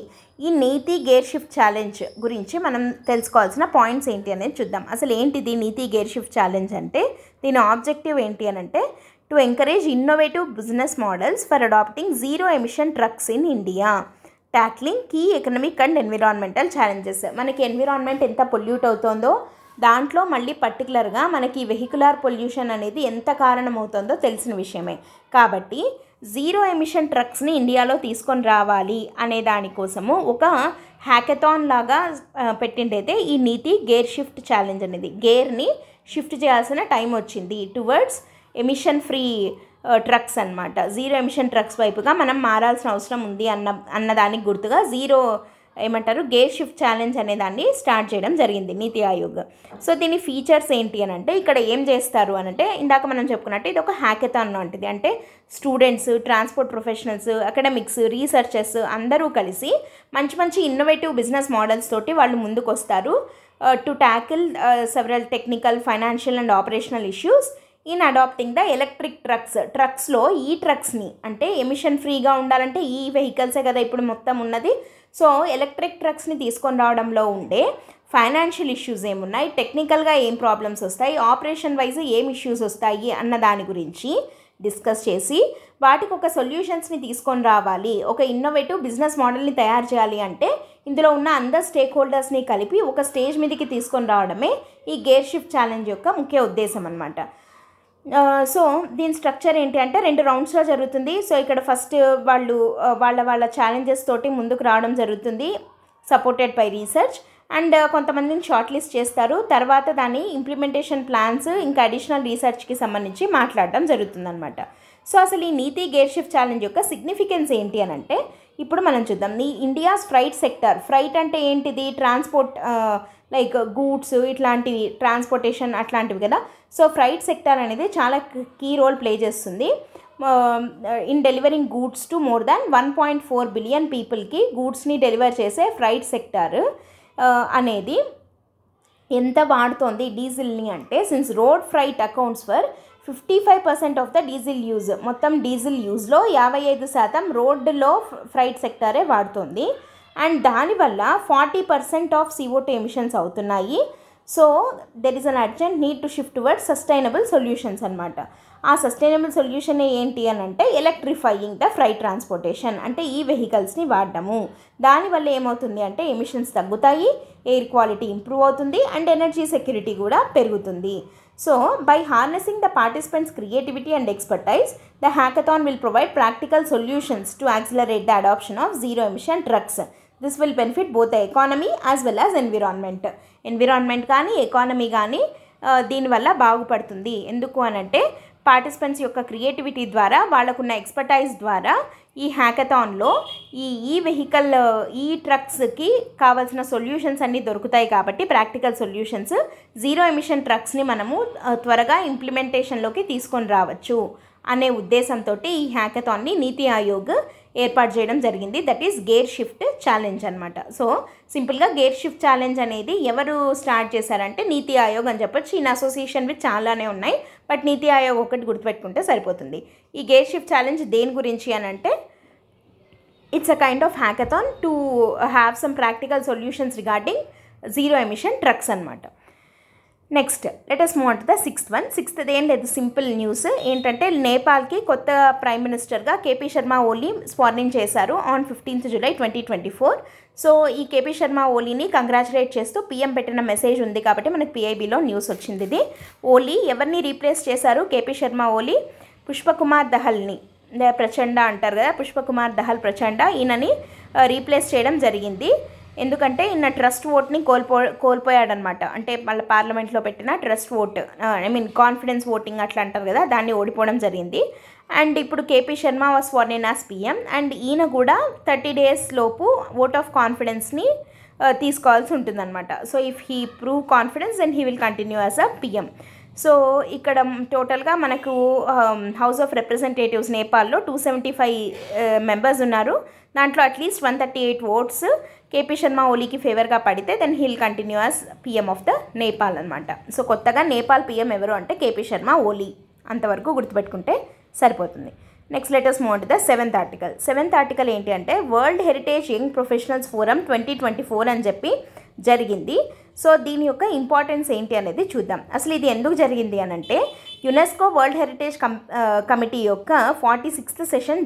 ఈ నీతి గేర్ షిఫ్ట్ ఛాలెంజ్ గురించి మనం తెలుసుకోవాల్సిన పాయింట్స్ ఏంటి అనేది చూద్దాం. అసలు ఏంటిది నీతి గేర్ షిఫ్ట్ ఛాలెంజ్ అంటే? దీని ఆబ్జెక్టివ్ ఏంటి అనంటే to encourage innovative business models for adapting zero emission trucks in India, tackling key economic and environmental challenges. మనకి ఎన్విరాన్మెంట్ ఎంత పొల్యూట్ అవుతుందో దాంట్లో మళ్ళీ పర్టికులర్గా మనకి వెహికులర్ పొల్యూషన్ అనేది ఎంత కారణమవుతుందో తెలిసిన విషయమే. కాబట్టి జీరో ఎమిషన్ ట్రక్స్ని ఇండియాలో తీసుకొని రావాలి అనే దానికోసము ఒక హ్యాకథాన్ లాగా పెట్టిండైతే ఈ నీతి గేర్ షిఫ్ట్ ఛాలెంజ్ అనేది. గేర్ని షిఫ్ట్ చేయాల్సిన టైం వచ్చింది టువర్డ్స్ ఎమిషన్ ఫ్రీ ట్రక్స్ అనమాట. జీరో ఎమిషన్ ట్రక్స్ వైపుగా మనం మారాల్సిన అవసరం ఉంది అన్నదానికి గుర్తుగా గేర్ షిఫ్ట్ ఛాలెంజ్ అనే దాన్ని స్టార్ట్ చేయడం జరిగింది నీతి ఆయోగ్. సో దీని ఫీచర్స్ ఏంటి అని అంటే ఇక్కడ ఏం చేస్తారు అనంటే ఇందాక మనం చెప్పుకున్నట్టు ఇది ఒక హ్యాకథాన్ లాంటిది. అంటే students, transport professionals, academics, researchers అందరూ కలిసి మంచి మంచి ఇన్నోవేటివ్ బిజినెస్ మోడల్స్ తోటి వాళ్ళు ముందుకు వస్తారు to tackle several technical, financial and operational issues in adapting the electric ట్రక్స్లో ఈ ట్రక్స్ని అంటే ఎమిషన్ ఫ్రీగా ఉండాలంటే ఈ వెహికల్సే కదా ఇప్పుడు మొత్తం ఉన్నది. సో ఎలక్ట్రిక్ ట్రక్స్ని తీసుకొని రావడంలో ఉండే ఫైనాన్షియల్ ఇష్యూస్ ఏమున్నాయి, టెక్నికల్గా ఏం ప్రాబ్లమ్స్ వస్తాయి, ఆపరేషన్ వైజ్ ఏం ఇష్యూస్ వస్తాయి అన్న దాని గురించి డిస్కస్ చేసి వాటికి ఒక సొల్యూషన్స్ని తీసుకొని రావాలి. ఒక ఇన్నోవేటివ్ బిజినెస్ మోడల్ని తయారు చేయాలి అంటే ఇందులో ఉన్న అందరు స్టేక్ హోల్డర్స్ని కలిపి ఒక స్టేజ్ మీదకి తీసుకొని రావడమే ఈ గేర్ షిఫ్ట్ ఛాలెంజ్ యొక్క ముఖ్య ఉద్దేశం అన్నమాట. సో దీని స్ట్రక్చర్ ఏంటి అంటే 2 రౌండ్స్లో జరుగుతుంది. సో ఇక్కడ ఫస్ట్ వాళ్ళు వాళ్ళ ఛాలెంజెస్ తోటి ముందుకు రావడం జరుగుతుంది సపోర్టెడ్ బై రీసెర్చ్, అండ్ కొంతమందిని షార్ట్ లిస్ట్ చేస్తారు. తర్వాత దాని ఇంప్లిమెంటేషన్ ప్లాన్స్ ఇంకా అడిషనల్ రీసెర్చ్కి సంబంధించి మాట్లాడడం జరుగుతుందన్నమాట. సో అసలు ఈ నీతి గేర్ షిఫ్ట్ ఛాలెంజ్ యొక్క సిగ్నిఫికెన్స్ ఏంటి అని అంటే ఇప్పుడు మనం చూద్దాం. ఇండియాస్ ఫ్రైట్ సెక్టర్, ఫ్రైట్ అంటే ఏంటిది, ట్రాన్స్పోర్ట్ లైక్ గూడ్స్ ఇట్లాంటివి, ట్రాన్స్పోర్టేషన్ అట్లాంటివి కదా. సో ఫ్రైట్ సెక్టర్ అనేది చాలా కీ రోల్ ప్లే చేస్తుంది in delivering goods to more than 1.4 billion పీపుల్కి గూడ్స్ని డెలివర్ చేసే ఫ్రైట్ సెక్టర్ అనేది ఎంత వాడుతోంది డీజిల్ని అంటే since road freight accounts for 55% of the diesel use. మొత్తం డీజిల్ యూజ్లో 55% రోడ్డులో ఫ్రైట్ సెక్టరే వాడుతుంది. అండ్ దానివల్ల 40% ఆఫ్ CO2 ఎమిషన్స్ అవుతున్నాయి. So there is an urgent need to shift towards sustainable solutions అనమాట. ఆ సస్టైనబుల్ సొల్యూషన్ ఏంటి అని అంటే ఎలక్ట్రిఫైయింగ్ ద ఫ్రైట్ ట్రాన్స్పోర్టేషన్, అంటే ఈ వెహికల్స్ని వాడడము. దానివల్ల ఏమవుతుంది అంటే ఎమిషన్స్ తగ్గుతాయి, ఎయిర్ క్వాలిటీ ఇంప్రూవ్ అవుతుంది, అండ్ ఎనర్జీ సెక్యూరిటీ కూడా పెరుగుతుంది. So, by harnessing the participants' creativity and expertise, the hackathon will provide practical solutions to accelerate the adoption of zero-emission trucks. This will benefit both the economy as well as environment. Environment కానీ economy కానీ దీనివల్ల బాగుపడుతుంది. ఎందుకు అనంటే participants యొక్క creativity ద్వారా, వాళ్ళకున్న expertise ద్వారా ఈ హ్యాకథాన్లో ఈ వెహికల్ ఈ ట్రక్స్కి కావాల్సిన సొల్యూషన్స్ అన్నీ దొరుకుతాయి. కాబట్టి ప్రాక్టికల్ సొల్యూషన్స్, జీరో ఎమిషన్ ట్రక్స్ని మనము త్వరగా ఇంప్లిమెంటేషన్లోకి తీసుకొని రావచ్చు అనే ఉద్దేశంతో ఈ హ్యాకథాన్ని నీతి ఆయోగ్ ఏర్పాటు చేయడం జరిగింది. That is gear shift challenge అనమాట. సో సింపుల్గా గేర్ షిఫ్ట్ ఛాలెంజ్ అనేది ఎవరు స్టార్ట్ చేశారంటే నీతి ఆయోగ్ అని చెప్పొచ్చు. ఇన్ అసోసియేషన్ విత్ చాలానే ఉన్నాయి, బట్ నీతి ఆయోగ్ ఒకటి గుర్తుపెట్టుకుంటే సరిపోతుంది. ఈ గేర్ షిఫ్ట్ ఛాలెంజ్ దేని గురించి అని అంటే it's a kind of hackathon to have some practical solutions regarding zero emission trucks అనమాట. Next let us move on to the sixth ఏం లేదు, సింపుల్ న్యూస్ ఏంటంటే నేపాల్కి కొత్త ప్రైమ్ మినిస్టర్గా కేపీ శర్మ ఓలీ స్వార్నింగ్ చేశారు ఆన్ 15th July 2024. సో ఈ కేపీ శర్మ ఓలీని కంగ్రాచులేట్ చేస్తూ PM పెట్టిన మెసేజ్ ఉంది కాబట్టి మనకి PIBలో న్యూస్ వచ్చింది. ఇది ఓలీ ఎవరిని రీప్లేస్ చేశారు? కేపీ శర్మ ఓలీ పుష్పకుమార్ దహల్ని, ప్రచండ అంటారు కదా, పుష్పకుమార్ దహల్ ప్రచండ, ఈయనని రీప్లేస్ చేయడం జరిగింది. ఎందుకంటే ఈయన ట్రస్ట్ ఓట్ని కోల్పోయాడనమాట. అంటే మళ్ళీ పార్లమెంట్లో పెట్టిన trust vote, I mean confidence voting అట్లా అంటారు కదా, దాన్ని ఓడిపోవడం జరిగింది. అండ్ ఇప్పుడు KP Sharma was sworn in as PM. And ఈయన కూడా 30 days లోపు ఓట్ ఆఫ్ కాన్ఫిడెన్స్ని తీసుకోవాల్సి ఉంటుందన్నమాట. So if he prove confidence then he will continue as a PM. So ఇక్కడ టోటల్గా మనకు హౌస్ ఆఫ్ రిప్రజెంటేటివ్స్ నేపాల్లో 275 members ఉన్నారు. దాంట్లో అట్లీస్ట్ 138 votes కేపీ శర్మ ఓలీకి ఫేవర్గా పడితే then he'll continue as PM of the Nepal అనమాట. సో కొత్తగా నేపాల్ పిఎం ఎవరు అంటే కేపీ శర్మ ఓలీ, అంతవరకు గుర్తుపెట్టుకుంటే సరిపోతుంది. Next letters move to the 7th article. 7th article ఏంటి అంటే world heritage young professionals forum 2024 అని చెప్పి జరిగింది. సో దీని యొక్క ఇంపార్టెన్స్ ఏంటి అనేది చూద్దాం. అసలు ఇది ఎందుకు జరిగింది అని అంటే యునెస్కో వరల్డ్ హెరిటేజ్ కమిటీ యొక్క 46th సెషన్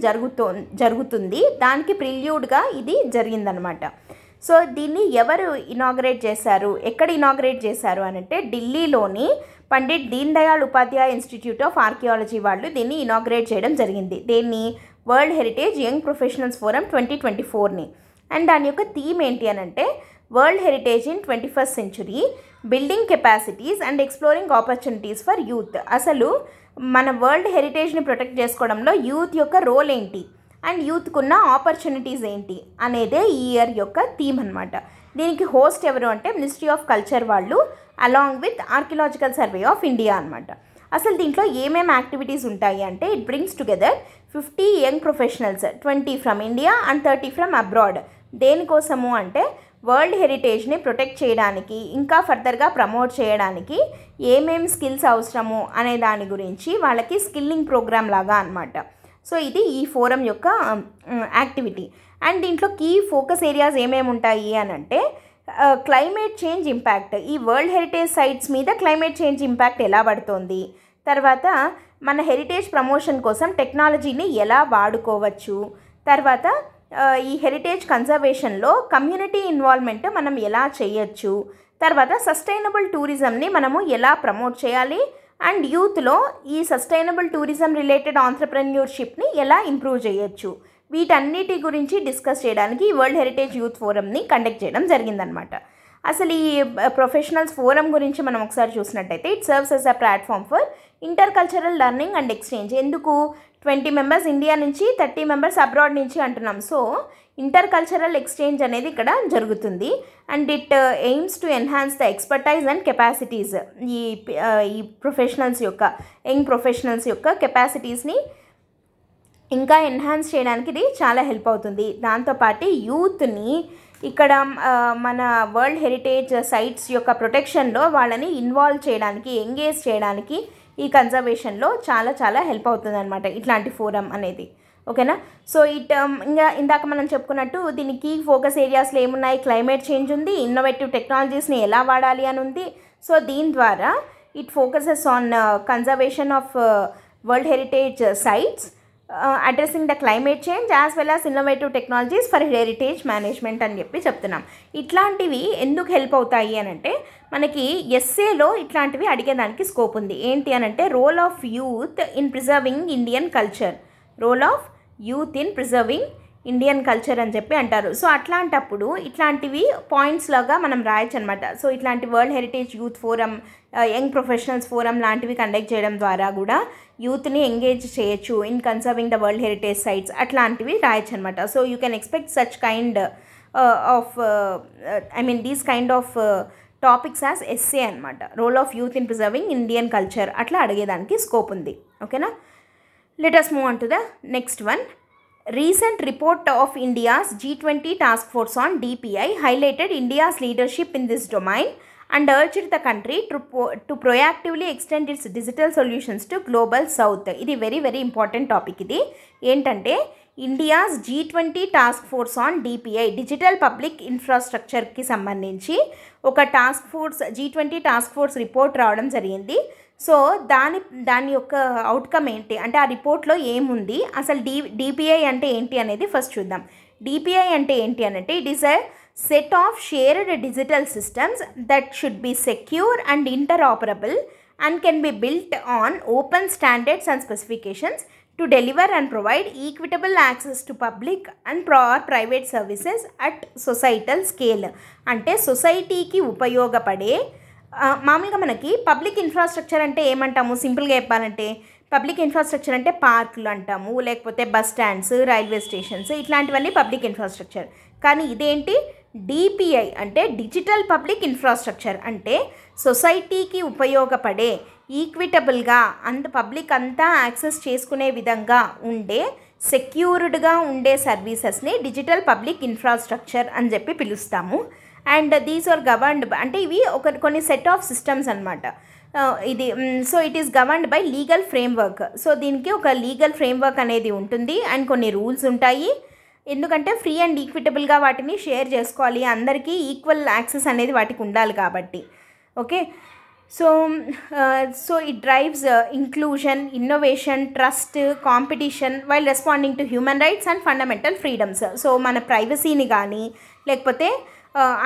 జరుగుతుంది. దానికి ప్రిల్యూడ్గా ఇది జరిగిందనమాట. సో దీన్ని ఎవరు ఇనాగరేట్ చేశారు, ఎక్కడ ఇనాగరేట్ చేశారు అని అంటే ఢిల్లీలోని Pandit Deen Dayal Upadhyaya institute of archaeology వాళ్ళు దీన్ని ఇనాగరేట్ చేయడం జరిగింది. దీన్ని world heritage young professionals forum 2024ని. అండ్ దాని యొక్క థీమ్ ఏంటి అని అంటే world heritage in 21st century, building capacities and exploring opportunities for youth. అసలు మన వరల్డ్ హెరిటేజ్ని ప్రొటెక్ట్ చేసుకోవడంలో యూత్ యొక్క రోల్ ఏంటి అండ్ యూత్కున్న ఆపర్చునిటీస్ ఏంటి అనేదే ఈ ఇయర్ యొక్క థీమ్ అనమాట. దీనికి హోస్ట్ ఎవరు అంటే మినిస్ట్రీ ఆఫ్ కల్చర్ వాళ్ళు along with archaeological survey of India అనమాట. అసలు దీంట్లో ఏమేమి యాక్టివిటీస్ ఉంటాయి అంటే it brings together 50 young professionals, 20 from India and 30 from abroad. దేనికోసము అంటే వరల్డ్ హెరిటేజ్ని ప్రొటెక్ట్ చేయడానికి, ఇంకా ఫర్దర్గా ప్రమోట్ చేయడానికి ఏమేమి స్కిల్స్ అవసరము అనే దాని గురించి వాళ్ళకి స్కిల్లింగ్ ప్రోగ్రామ్ లాగా అనమాట. సో ఇది ఈ ఫోరం యొక్క యాక్టివిటీ. అండ్ దీంట్లో కీ ఫోకస్ ఏరియాస్ ఏమేమి ఉంటాయి అని అంటే క్లైమేట్ చేంజ్ ఇంపాక్ట్, ఈ వరల్డ్ హెరిటేజ్ సైట్స్ మీద క్లైమేట్ చేంజ్ ఇంపాక్ట్ ఎలా పడుతుంది, తర్వాత మన హెరిటేజ్ ప్రమోషన్ కోసం టెక్నాలజీని ఎలా వాడుకోవచ్చు, తర్వాత ఈ హెరిటేజ్ కన్జర్వేషన్లో కమ్యూనిటీ ఇన్వాల్వ్మెంట్ మనం ఎలా చేయొచ్చు, తర్వాత సస్టైనబుల్ టూరిజంని మనము ఎలా ప్రమోట్ చేయాలి, అండ్ యూత్లో ఈ సస్టైనబుల్ టూరిజం రిలేటెడ్ ఆంట్రప్రెన్యూర్షిప్ని ఎలా ఇంప్రూవ్ చేయొచ్చు, వీటన్నిటి గురించి డిస్కస్ చేయడానికి ఈ వరల్డ్ హెరిటేజ్ యూత్ ఫోరంని కండక్ట్ చేయడం జరిగిందనమాట. అసలు ఈ ప్రొఫెషనల్స్ ఫోరం గురించి మనం ఒకసారి చూసినట్టయితే it serves as a platform for inter cultural learning and exchange. ఎందుకు 20 members ఇండియా నుంచి, 30 members అబ్రాడ్ నుంచి అంటున్నాం. సో ఇంటర్ కల్చరల్ ఎక్స్చేంజ్ అనేది ఇక్కడ జరుగుతుంది. And it aims to enhance the expertise and capacities. ఈ ప్రొఫెషనల్స్ యొక్క యంగ్ ప్రొఫెషనల్స్ యొక్క కెపాసిటీస్ని ఇంకా ఎన్హాన్స్ చేయడానికి ఇది చాలా హెల్ప్ అవుతుంది. దాంతోపాటు యూత్ని ఇక్కడ మన వరల్డ్ హెరిటేజ్ సైట్స్ యొక్క ప్రొటెక్షన్లో వాళ్ళని ఇన్వాల్వ్ చేయడానికి, ఎంగేజ్ చేయడానికి ఈ కన్జర్వేషన్లో చాలా చాలా హెల్ప్ అవుతుంది అనమాట ఇట్లాంటి ఫోరం అనేది. ఓకేనా. సో ఇంకా ఇందాక మనం చెప్పుకున్నట్టు దీనికి ఫోకస్ ఏరియాస్లో ఏమున్నాయి, క్లైమేట్ చేంజ్ ఉంది, ఇన్నోవేటివ్ టెక్నాలజీస్ని ఎలా వాడాలి అని ఉంది. సో దీని ద్వారా it focuses on conservation of world heritage sites, addressing the climate change as well as innovative technologies for heritage management అని చెప్పి చెప్తున్నాం. ఇట్లాంటివి ఎందుకు హెల్ప్ అవుతాయి అని అంటే మనకి ఎస్ఏలో ఇట్లాంటివి అడిగేదానికి స్కోప్ ఉంది. ఏంటి అని అంటే role of youth in preserving Indian culture, role of youth in preserving Indian culture అని చెప్పి అంటారు. సో అట్లాంటప్పుడు ఇట్లాంటివి పాయింట్స్ లాగా మనం రాయొచ్చు అనమాట. సో ఇట్లాంటి world heritage youth forum, young professionals forum లాంటివి కండక్ట్ చేయడం ద్వారా కూడా యూత్ని ఎంగేజ్ చేయొచ్చు in conserving the world heritage sites, అట్లాంటివి రాయొచ్చు అనమాట. So you can expect such kind of these kind of topics as essay అనమాట. Role of youth in preserving Indian culture అట్లా అడిగేదానికి స్కోప్ ఉంది. ఓకేనా. Let us move on to the next one. Recent report of India's G20 task force on DPI highlighted India's leadership in this domain and urged the country to proactively extend its digital solutions to global south. ఇది very very important topic. ఇది ఏంటంటే India's G20 task force on DPI, digital public ఇన్ఫ్రాస్ట్రక్చర్కి సంబంధించి ఒక task force G20 task force report రావడం జరిగింది. So దాని యొక్క అవుట్కమ్ ఏంటి అంటే ఆ రిపోర్ట్లో ఏముంది, అసలు DPI అంటే ఏంటి అనేది ఫస్ట్ చూద్దాం. DPI అంటే ఏంటి అంటే it is a set of shared digital systems that should be secure and interoperable and can be built on open standards and specifications to deliver and provide equitable access to public and private services at societal scale. అంటే సొసైటీకి ఉపయోగపడే మామూలుగా మనకి public infrastructure అంటే ఏమంటాము, సింపుల్గా చెప్పాలంటే public infrastructure అంటే పార్కులు అంటాము, లేకపోతే బస్ స్టాండ్స్, రైల్వే స్టేషన్స్, ఇట్లాంటివన్నీ పబ్లిక్ ఇన్ఫ్రాస్ట్రక్చర్. కానీ ఇదేంటి, డిపిఐ అంటే డిజిటల్ పబ్లిక్ ఇన్ఫ్రాస్ట్రక్చర్. అంటే సొసైటీకి ఉపయోగపడే ఈక్విటబుల్గా పబ్లిక్ అంతా యాక్సెస్ చేసుకునే విధంగా ఉండే సెక్యూర్డ్గా ఉండే సర్వీసెస్ని డిజిటల్ పబ్లిక్ ఇన్ఫ్రాస్ట్రక్చర్ అని చెప్పి పిలుస్తాము. అండ్ దీస్ ఆర్ గవర్న్డ్ అంటే ఇవి కొన్ని సెట్ ఆఫ్ సిస్టమ్స్ అనమాట. ఇది so it is governed by legal framework. So దీనికి ఒక లీగల్ ఫ్రేమ్వర్క్ అనేది ఉంటుంది అండ్ కొన్ని రూల్స్ ఉంటాయి. ఎందుకంటే ఫ్రీ అండ్ ఈక్విటబుల్గా వాటిని షేర్ చేసుకోవాలి, అందరికీ ఈక్వల్ యాక్సెస్ అనేది వాటికి ఉండాలి కాబట్టి. Okay, so it drives inclusion, innovation, trust, competition while responding to human rights and fundamental freedoms. So మన ప్రైవసీని కానీ లేకపోతే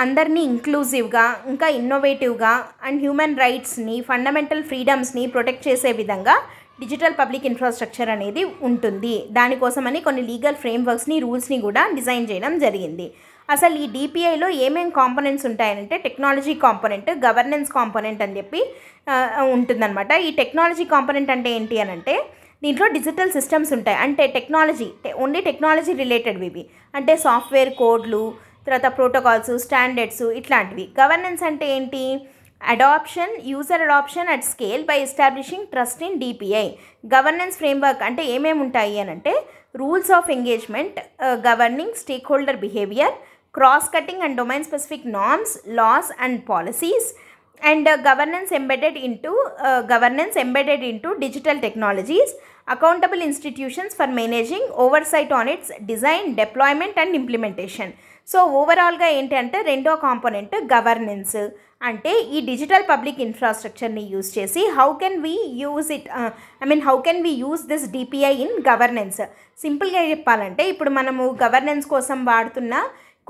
అందరినీ ఇంక్లూజివ్గా, ఇంకా ఇన్నోవేటివ్గా అండ్ హ్యూమన్ రైట్స్ని, ఫండమెంటల్ ఫ్రీడమ్స్ని ప్రొటెక్ట్ చేసే విధంగా డిజిటల్ పబ్లిక్ ఇన్ఫ్రాస్ట్రక్చర్ అనేది ఉంటుంది. దానికోసమని కొన్ని లీగల్ ఫ్రేమ్వర్క్స్ని, రూల్స్ని కూడా డిజైన్ చేయడం జరిగింది. అసలు ఈ డిపిఐలో ఏమేమి కాంపోనెంట్స్ ఉంటాయంటే టెక్నాలజీ కాంపోనెంట్, గవర్నెన్స్ కాంపోనెంట్ అని చెప్పి ఉంటుందన్నమాట. ఈ టెక్నాలజీ కాంపోనెంట్ అంటే ఏంటి అని అంటే దీంట్లో డిజిటల్ సిస్టమ్స్ ఉంటాయి. అంటే టెక్నాలజీ ఓన్లీ టెక్నాలజీ రిలేటెడ్ ఇవి, అంటే సాఫ్ట్వేర్ కోడ్లు, తర్వాత ప్రోటోకాల్స్, స్టాండర్డ్స్ ఇట్లాంటివి. గవర్నెన్స్ అంటే ఏంటి, adoption, user adoption at scale by establishing trust in DPI. Governance framework అంటే ఏమేమి ఉంటాయి అని అంటే rules of engagement, governing stakeholder behaviour, cross cutting and domain specific norms, laws and policies, and governance embedded into digital technologies, accountable institutions for managing oversight on its design, deployment and implementation. So ఓవరాల్గా ఏంటంటే రెండో component governance. అంటే ఈ digital public ఇన్ఫ్రాస్ట్రక్చర్ని use చేసి how can we use this DPI in governance. సింపుల్గా చెప్పాలంటే ఇప్పుడు మనము గవర్నెన్స్ కోసం వాడుతున్న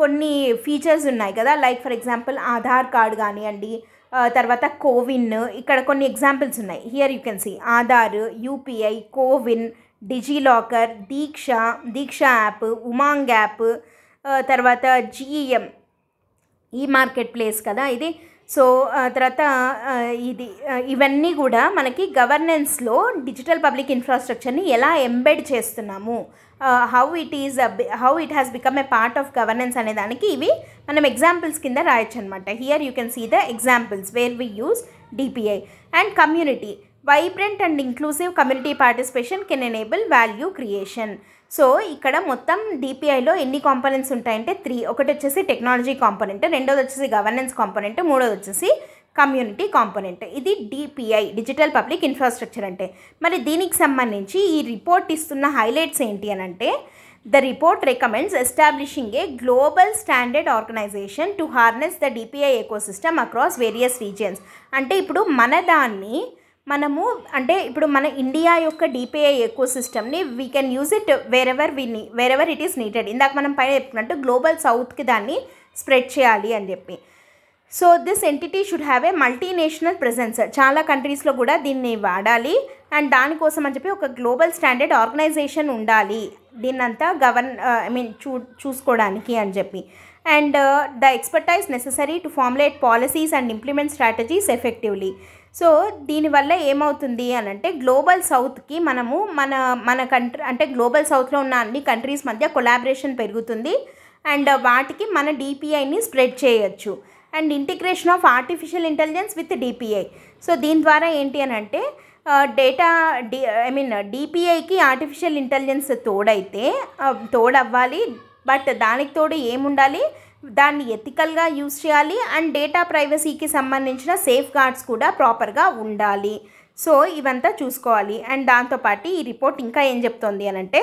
కొన్ని ఫీచర్స్ ఉన్నాయి కదా, like for example Aadhaar card కానివ్వండి, తర్వాత కోవిన్, ఇక్కడ కొన్ని ఎగ్జాంపుల్స్ ఉన్నాయి. Here you can see Aadhaar, UPI, CoWIN, DigiLocker, Diksha app, Umang app, తర్వాత జీఎం, ఈ మార్కెట్ ప్లేస్ కదా ఇది. సో తర్వాత ఇవన్నీ కూడా మనకి గవర్నెన్స్లో డిజిటల్ పబ్లిక్ ఇన్ఫ్రాస్ట్రక్చర్ని ఎలా ఎంబెడ్ చేస్తున్నాము, how it has become a part of governance అనే దానికి ఇవి మనం ఎగ్జాంపుల్స్ కింద రాయొచ్చు అనమాట. Here you can see the examples where we use DPI. And community, vibrant and inclusive community participation can enable value creation. So ఇక్కడ మొత్తం డిపిఐలో ఎన్ని కాంపోనెంట్స్ ఉంటాయంటే 3. ఒకటి వచ్చేసి టెక్నాలజీ కాంపోనెంట్, రెండోది వచ్చేసి గవర్నెన్స్ కాంపోనెంట్, మూడోది వచ్చేసి కమ్యూనిటీ కాంపోనెంట్. ఇది డిపిఐ, డిజిటల్ పబ్లిక్ ఇన్ఫ్రాస్ట్రక్చర్ అంటే. మరి దీనికి సంబంధించి ఈ రిపోర్ట్ ఇస్తున్న హైలైట్స్ ఏంటి అని అంటే the report recommends establishing a global standard organisation to harness the DPI ecosystem across various regions. అంటే ఇప్పుడు ఇప్పుడు మన ఇండియా యొక్క డిపిఐ ఎకోసిస్టమ్ని we can use it wherever it is needed. ఇందాక మనం పైన చెప్పుకున్నట్టు గ్లోబల్ సౌత్కి దాన్ని స్ప్రెడ్ చేయాలి అని చెప్పి. So this entity should have a multinational presence. చాలా కంట్రీస్లో కూడా దీన్ని వాడాలి అండ్ దానికోసం అని చెప్పి ఒక గ్లోబల్ స్టాండర్డ్ ఆర్గనైజేషన్ ఉండాలి దీన్నంతా చూసుకోవడానికి అని చెప్పి. And the expertise necessary to formulate policies and implement strategies effectively. So దీనివల్ల ఏమవుతుంది అని అంటే గ్లోబల్ సౌత్కి మనము మన కంట్రీ అంటే గ్లోబల్ సౌత్లో ఉన్న అన్ని కంట్రీస్ మధ్య కొలాబరేషన్ పెరుగుతుంది అండ్ వాటికి మన డిపిఐని స్ప్రెడ్ చేయొచ్చు. And integration of artificial intelligence with DPI. So దీని ద్వారా ఏంటి అని అంటే డిపిఐకి ఆర్టిఫిషియల్ ఇంటెలిజెన్స్ తోడవ్వాలి. బట్ దానికి తోడు ఏముండాలి, దాన్ని ఎథికల్గా యూజ్ చేయాలి అండ్ డేటా ప్రైవసీకి సంబంధించిన సేఫ్ గార్డ్స్ కూడా ప్రాపర్గా ఉండాలి. సో ఇవంతా చూసుకోవాలి. అండ్ దాంతోపాటు ఈ రిపోర్ట్ ఇంకా ఏం చెప్తోంది అని అంటే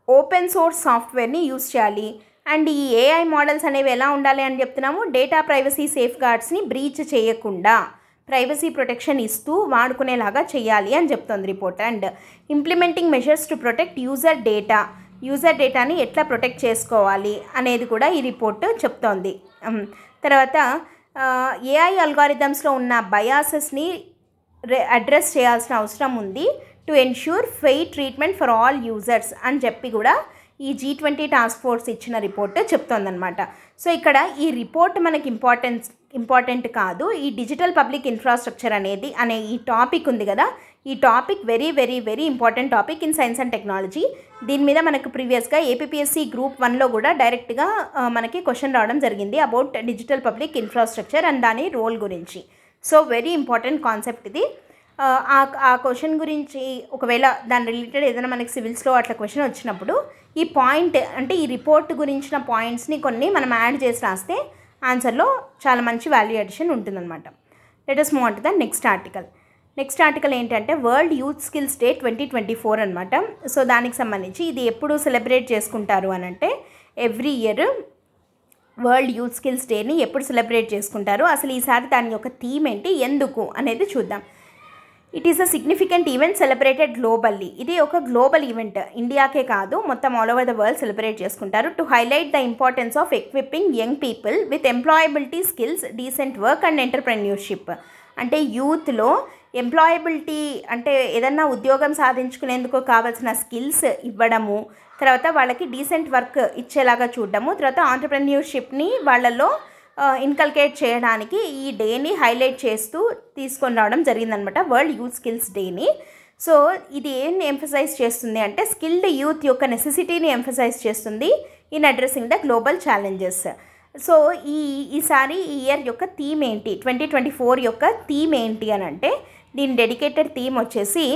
ఓపెన్ సోర్స్ సాఫ్ట్వేర్ని యూజ్ చేయాలి. అండ్ ఈ ఏఐ మోడల్స్ అనేవి ఎలా ఉండాలి అని చెప్తున్నాము, డేటా ప్రైవసీ సేఫ్ గార్డ్స్ని బ్రీచ్ చేయకుండా ప్రైవసీ ప్రొటెక్షన్ ఇస్తూ వాడుకునేలాగా చేయాలి అని చెప్తోంది report. And implementing measures to protect user డేటాని ఎట్లా ప్రొటెక్ట్ చేసుకోవాలి అనేది కూడా ఈ రిపోర్ట్ చెప్తోంది. తర్వాత ఏఐ అల్గారిథమ్స్లో ఉన్న బయాసెస్ని అడ్రస్ చేయాల్సిన అవసరం ఉంది to ensure fair treatment for all users అని చెప్పి కూడా ఈ G20 టాస్క్ ఫోర్స్ ఇచ్చిన రిపోర్ట్ చెప్తోందనమాట. సో ఇక్కడ ఈ రిపోర్ట్ మనకి ఇంపార్టెంట్ కాదు, ఈ డిజిటల్ పబ్లిక్ ఇన్ఫ్రాస్ట్రక్చర్ అనే ఈ టాపిక్ ఉంది కదా, ఈ topic very very very important topic in science and technology. దీని మీద మనకు ప్రీవియస్గా APPSC Group 1లో కూడా డైరెక్ట్గా మనకి క్వశ్చన్ రావడం జరిగింది about digital public infrastructure and దాని రోల్ గురించి. సో వెరీ ఇంపార్టెంట్ కాన్సెప్ట్ ఇది. ఆ క్వశ్చన్ గురించి ఒకవేళ దాని రిలేటెడ్ ఏదైనా మనకి సివిల్స్లో అట్లా క్వశ్చన్ వచ్చినప్పుడు ఈ పాయింట్ అంటే ఈ రిపోర్ట్ గురించిన పాయింట్స్ని కొన్ని మనం యాడ్ చేసి రాస్తే ఆన్సర్లో చాలా మంచి వాల్యూ అడిషన్ ఉంటుందన్నమాట. Let us move on to the next article ఏంటంటే వరల్డ్ యూత్ స్కిల్స్ డే 2024 అనమాట. సో దానికి సంబంధించి ఇది ఎప్పుడు సెలబ్రేట్ చేసుకుంటారు అని అంటే every year world youth skills డేని ఎప్పుడు సెలబ్రేట్ చేసుకుంటారు, అసలు ఈసారి దాని యొక్క థీమ్ ఏంటి, ఎందుకు అనేది చూద్దాం. It is a significant event celebrated globally. ఇది ఒక గ్లోబల్ ఈవెంట్, ఇండియాకే కాదు మొత్తం all over the world celebrate చేసుకుంటారు. To highlight the importance of equipping young people with employability skills, decent work and entrepreneurship. అంటే యూత్లో ఎంప్లాయబిలిటీ అంటే ఏదన్నా ఉద్యోగం సాధించుకునేందుకు కావాల్సిన స్కిల్స్ ఇవ్వడము, తర్వాత వాళ్ళకి డీసెంట్ వర్క్ ఇచ్చేలాగా చూడడము, తర్వాత ఆంటర్ప్రెన్యూర్షిప్ని వాళ్ళలో ఇన్కల్కేట్ చేయడానికి ఈ డేని హైలైట్ చేస్తూ తీసుకొని రావడం జరిగిందనమాట, వరల్డ్ యూత్ స్కిల్స్ డేని. సో ఇది ఏం ఎంఫసైజ్ చేస్తుంది అంటే స్కిల్డ్ యూత్ యొక్క నెసెసిటీని ఎంఫసైజ్ చేస్తుంది in addressing the global challenges. So ఈసారి ఈ ఇయర్ యొక్క థీమ్ ఏంటి, 2024 యొక్క థీమ్ ఏంటి అని అంటే దీని డెడికేటెడ్ థీమ్ వచ్చేసి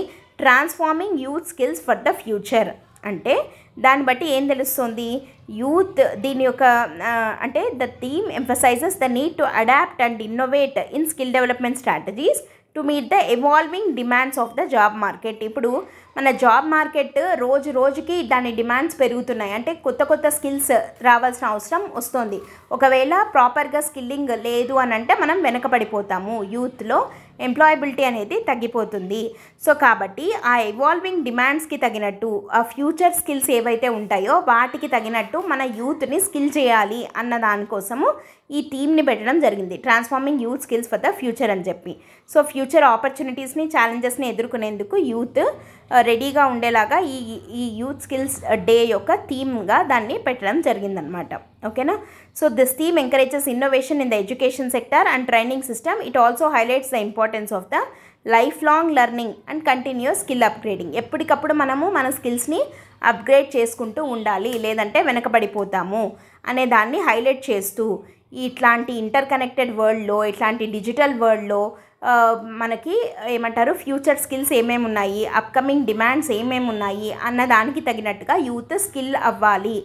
transforming youth skills for the future. అంటే దాన్ని బట్టి ఏం తెలుస్తుంది, యూత్ దీని యొక్క అంటే the theme emphasises the need to adapt and innovate in skill development strategies to meet the evolving demands of the job market. ఇప్పుడు మన జాబ్ మార్కెట్ రోజు రోజుకి దాని డిమాండ్స్ పెరుగుతున్నాయి, అంటే కొత్త స్కిల్స్ రావాల్సిన అవసరం వస్తుంది. ఒకవేళ ప్రాపర్గా స్కిల్లింగ్ లేదు అని అంటే మనం వెనకబడిపోతాము, యూత్లో ఎంప్లాయబిలిటీ అనేది తగ్గిపోతుంది. సో కాబట్టి ఆ ఎవాల్వింగ్ డిమాండ్స్కి తగినట్టు ఆ ఫ్యూచర్ స్కిల్స్ ఏవైతే ఉంటాయో వాటికి తగినట్టు మన యూత్ని స్కిల్ చేయాలి అన్న దానికోసము ఈ థీమ్ని పెట్టడం జరిగింది, transforming youth skills for the future అని చెప్పి. సో ఫ్యూచర్ ఆపర్చునిటీస్ని ఛాలెంజెస్ని ఎదుర్కొనేందుకు యూత్ రెడీగా ఉండేలాగా ఈ యూత్ స్కిల్స్ డే యొక్క థీమ్గా దాన్ని పెట్టడం జరిగిందనమాట. ఓకేనా. So this theme encourages innovation in the education sector and training system. It also highlights the importance of the life long learning and continuous skill upgrading. ఎప్పటికప్పుడు మనము మన స్కిల్స్ని అప్గ్రేడ్ చేసుకుంటూ ఉండాలి, లేదంటే వెనకబడిపోతాము అనే దాన్ని హైలైట్ చేస్తూ ఇట్లాంటి ఇంటర్ కనెక్టెడ్ వరల్డ్లో, ఇట్లాంటి డిజిటల్ వరల్డ్లో మనకి ఏమంటారు ఫ్యూచర్ స్కిల్స్ ఏమేమి ఉన్నాయి, అప్కమింగ్ డిమాండ్స్ ఏమేమి ఉన్నాయి అన్న దానికి తగినట్టుగా యూత్ స్కిల్ అవ్వాలి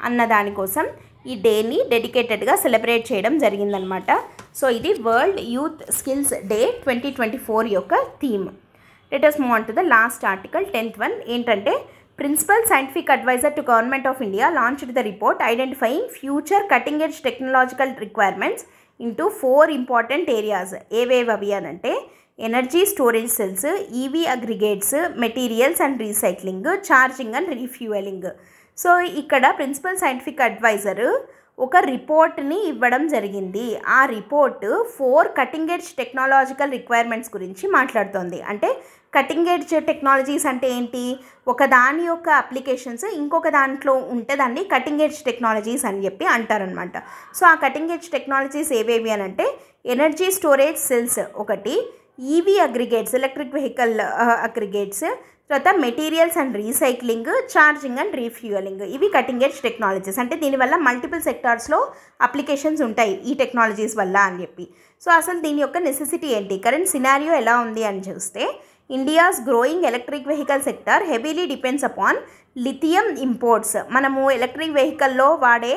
అన్న దానికోసం ఈ డేని డెడికేటెడ్గా సెలబ్రేట్ చేయడం జరిగిందనమాట. సో ఇది వరల్డ్ యూత్ స్కిల్స్ డే 2024 యొక్క theme. Let us move on to the last article 10th one. ఏంటంటే principal scientific adviser to government of India launched the report identifying future cutting edge technological requirements into 4 important areas. ఏవేవి అంటే energy storage cells, EV aggregates, materials and recycling, charging and refuelling. So ఇక్కడ principal scientific adviser ఒక రిపోర్ట్ని ఇవ్వడం జరిగింది. ఆ report 4 cutting edge technological requirements గురించి మాట్లాడుతోంది. అంటే కటింగ్ ఎడ్జ్ టెక్నాలజీస్ అంటే ఏంటి, ఒక దాని యొక్క అప్లికేషన్స్ ఇంకొక దాంట్లో ఉంటే దాన్ని కటింగ్ ఎడ్జ్ టెక్నాలజీస్ అని చెప్పి అంటారనమాట. సో ఆ కటింగ్ ఎడ్జ్ టెక్నాలజీస్ ఏవేవి అని అంటే ఎనర్జీ స్టోరేజ్ సెల్స్ ఒకటి, EV aggregates electric vehicle aggregates, తర్వాత materials and recycling, charging and refuelling. ఇవి కటింగ్ ఎడ్జ్ టెక్నాలజీస్. అంటే దీనివల్ల మల్టిపుల్ సెక్టార్స్లో అప్లికేషన్స్ ఉంటాయి ఈ టెక్నాలజీస్ వల్ల అని చెప్పి. సో అసలు దీని యొక్క నెసెసిటీ ఏంటి, కరెంట్ సినారియో ఎలా ఉంది అని చూస్తే India's growing electric vehicle sector heavily depends upon lithium imports. మనము ఎలక్ట్రిక్ వెహికల్లో వాడే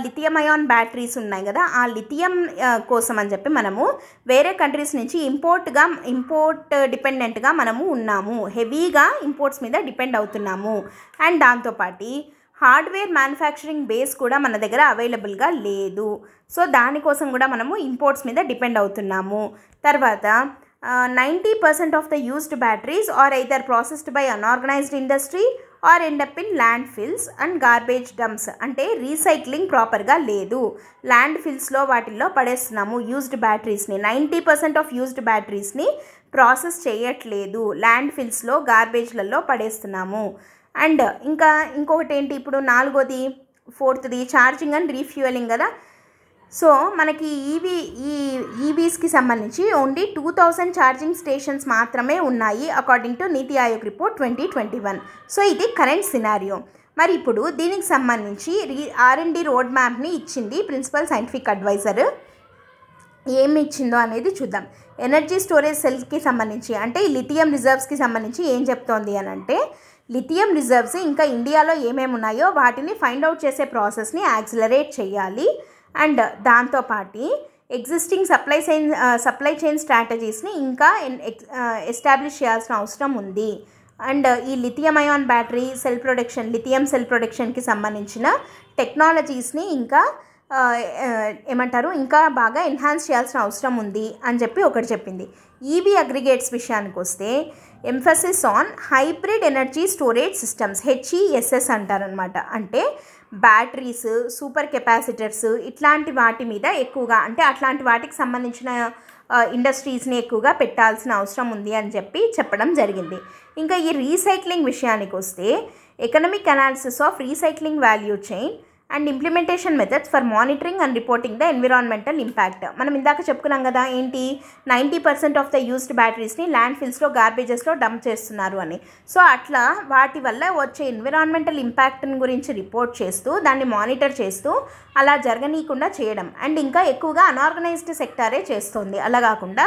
లిథియం అయాన్ బ్యాటరీస్ ఉన్నాయి కదా, ఆ లిథియం కోసం అని చెప్పి మనము వేరే కంట్రీస్ నుంచి ఇంపోర్ట్ డిపెండెంట్గా మనము ఉన్నాము, హెవీగా ఇంపోర్ట్స్ మీద డిపెండ్ అవుతున్నాము. అండ్ దాంతోపాటు హార్డ్వేర్ మ్యానుఫ్యాక్చరింగ్ బేస్ కూడా మన దగ్గర అవైలబుల్గా లేదు. సో దానికోసం కూడా మనము ఇంపోర్ట్స్ మీద డిపెండ్ అవుతున్నాము. తర్వాత 90% of the used batteries are either processed by unorganized industry or end up in landfills and garbage dumps. అంటే రీసైక్లింగ్ ప్రాపర్గా లేదు, ల్యాండ్ ఫిల్స్లో వాటిల్లో పడేస్తున్నాము యూజ్డ్ బ్యాటరీస్ని. 90% ఆఫ్ యూజ్డ్ బ్యాటరీస్ని ప్రాసెస్ చేయట్లేదు, ల్యాండ్ ఫిల్స్లో గార్బేజ్లలో పడేస్తున్నాము. అండ్ ఇంకొకటి ఏంటి, ఇప్పుడు 4ది 4ది ఛార్జింగ్ అండ్ రీఫ్యూయలింగ్ కదా. సో మనకి ఈవీస్కి సంబంధించి ఓన్లీ 2000 ఛార్జింగ్ స్టేషన్స్ మాత్రమే ఉన్నాయి according to NITI Aayog report 2021. So ఇది కరెంట్ సినారియో. మరి ఇప్పుడు దీనికి సంబంధించి R&D రోడ్ మ్యాప్ని ఇచ్చింది ప్రిన్సిపల్ సైంటిఫిక్ అడ్వైజర్. ఏమి ఇచ్చిందో అనేది చూద్దాం. ఎనర్జీ స్టోరేజ్ సెల్కి సంబంధించి అంటే ఈ లిథియం రిజర్వ్స్కి సంబంధించి ఏం చెప్తోంది అని అంటే, లిథియం రిజర్వ్స్ ఇంకా ఇండియాలో ఏమేమి ఉన్నాయో వాటిని ఫైండ్ అవుట్ చేసే ప్రాసెస్ని యాక్సిలరేట్ చేయాలి. అండ్ దాంతోపాటు ఎగ్జిస్టింగ్ సప్లై చైన్ స్ట్రాటజీస్ని ఇంకా ఎస్టాబ్లిష్ చేయాల్సిన అవసరం ఉంది. అండ్ ఈ lithium ion battery lithium cell ప్రొడక్షన్కి సంబంధించిన టెక్నాలజీస్ని ఇంకా ఇంకా బాగా ఎన్హాన్స్ చేయాల్సిన అవసరం ఉంది అని చెప్పి ఒకటి చెప్పింది. ఈవీ అగ్రిగేట్స్ విషయానికి వస్తే emphasis on hybrid energy storage systems, HESS అంటారనమాట. అంటే బ్యాటరీస్, సూపర్ కెపాసిటర్స్ ఇట్లాంటి వాటి మీద ఎక్కువగా, అంటే అట్లాంటి వాటికి సంబంధించిన ఇండస్ట్రీస్ని ఎక్కువగా పెట్టాల్సిన అవసరం ఉంది అని చెప్పడం జరిగింది. ఇంకా ఈ రీసైక్లింగ్ విషయానికి వస్తే economic analysis of recycling value chain and implementation methods for monitoring and reporting the environmental impact. మనం ఇందాక చెప్పుకున్నాం కదా, ఏంటి 90% ఆఫ్ ద యూస్డ్ బ్యాటరీస్ని ల్యాండ్ ఫిల్స్లో గార్బేజెస్లో డంప్ చేస్తున్నారు అని. సో అట్లా వాటి వల్ల వచ్చే ఎన్విరాన్మెంటల్ ఇంపాక్ట్ని గురించి రిపోర్ట్ చేస్తూ దాన్ని మానిటర్ చేస్తూ అలా జరగనీయకుండా చేయడం. అండ్ ఇంకా ఎక్కువగా అన్ఆర్గనైజ్డ్ సెక్టారే చేస్తుంది. అలా కాకుండా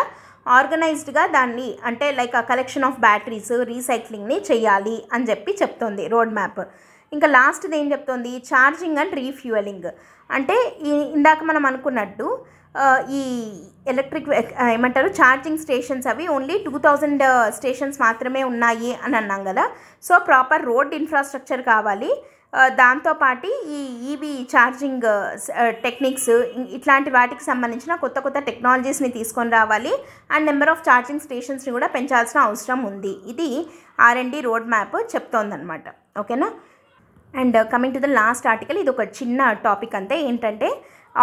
ఆర్గనైజ్డ్గా దాన్ని, అంటే లైక్ ఆ కలెక్షన్ ఆఫ్ బ్యాటరీస్ రీసైక్లింగ్ని చేయాలి అని చెప్తోంది రోడ్ మ్యాప్. ఇంకా లాస్ట్ది ఏం చెప్తోంది, ఛార్జింగ్ అండ్ రీఫ్యూయలింగ్. అంటే ఇందాక మనం అనుకున్నట్టు ఈ ఛార్జింగ్ స్టేషన్స్ అవి ఓన్లీ 2000 స్టేషన్స్ మాత్రమే ఉన్నాయి అని అన్నాం కదా. సో ప్రాపర్ రోడ్ ఇన్ఫ్రాస్ట్రక్చర్ కావాలి. దాంతోపాటు ఈ ఈవీ ఛార్జింగ్ టెక్నిక్స్ ఇట్లాంటి వాటికి సంబంధించిన కొత్త టెక్నాలజీస్ని తీసుకొని రావాలి. అండ్ నెంబర్ ఆఫ్ ఛార్జింగ్ స్టేషన్స్ని కూడా పెంచాల్సిన అవసరం ఉంది. ఇది R&D రోడ్ మ్యాప్ చెప్తోందనమాట. ఓకేనా. And coming to the last article, ఇది ఒక చిన్న టాపిక్ అంతే. ఏంటంటే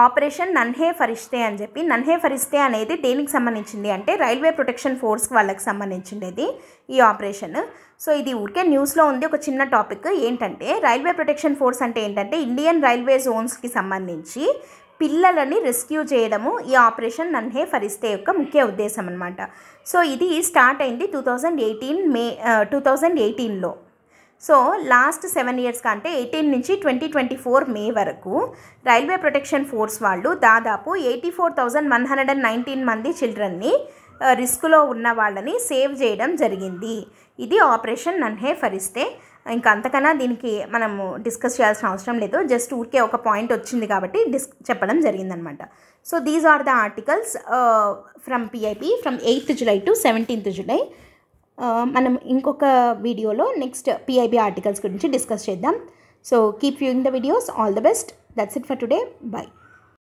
ఆపరేషన్ నన్హే ఫరిష్తే అని చెప్పి. నన్హే ఫరిష్తే అనేది దేనికి సంబంధించింది అంటే రైల్వే ప్రొటెక్షన్ ఫోర్స్ వాళ్ళకి సంబంధించింది ఈ ఆపరేషన్. సో ఇది ఊరికే న్యూస్లో ఉంది, ఒక చిన్న టాపిక్. ఏంటంటే రైల్వే ప్రొటెక్షన్ ఫోర్స్ అంటే ఏంటంటే ఇండియన్ రైల్వే జోన్స్కి సంబంధించి పిల్లలని రెస్క్యూ చేయడము ఈ ఆపరేషన్ నన్హే ఫరిష్తే యొక్క ముఖ్య ఉద్దేశం అనమాట. సో ఇది స్టార్ట్ అయింది 2018లో. సో లాస్ట్ 7 years అంటే 18 నుంచి 2024 మే వరకు రైల్వే ప్రొటెక్షన్ ఫోర్స్ వాళ్ళు దాదాపు 84,119 మంది చిల్డ్రన్ని రిస్క్లో ఉన్న వాళ్ళని సేవ్ చేయడం జరిగింది. ఇది ఆపరేషన్ నన్హే ఫరిష్తే. ఇంకా అంతకన్నా దీనికి మనము డిస్కస్ చేయాల్సిన అవసరం లేదు, జస్ట్ ఊరికే ఒక పాయింట్ వచ్చింది కాబట్టి చెప్పడం జరిగిందనమాట. So these are the articles from PIB from 8th July to 17th July. మనం ఇంకొక వీడియోలో నెక్స్ట్ PIB ఆర్టికల్స్ గురించి డిస్కస్ చేద్దాం. So keep viewing the videos. All the best. That's it for today. By.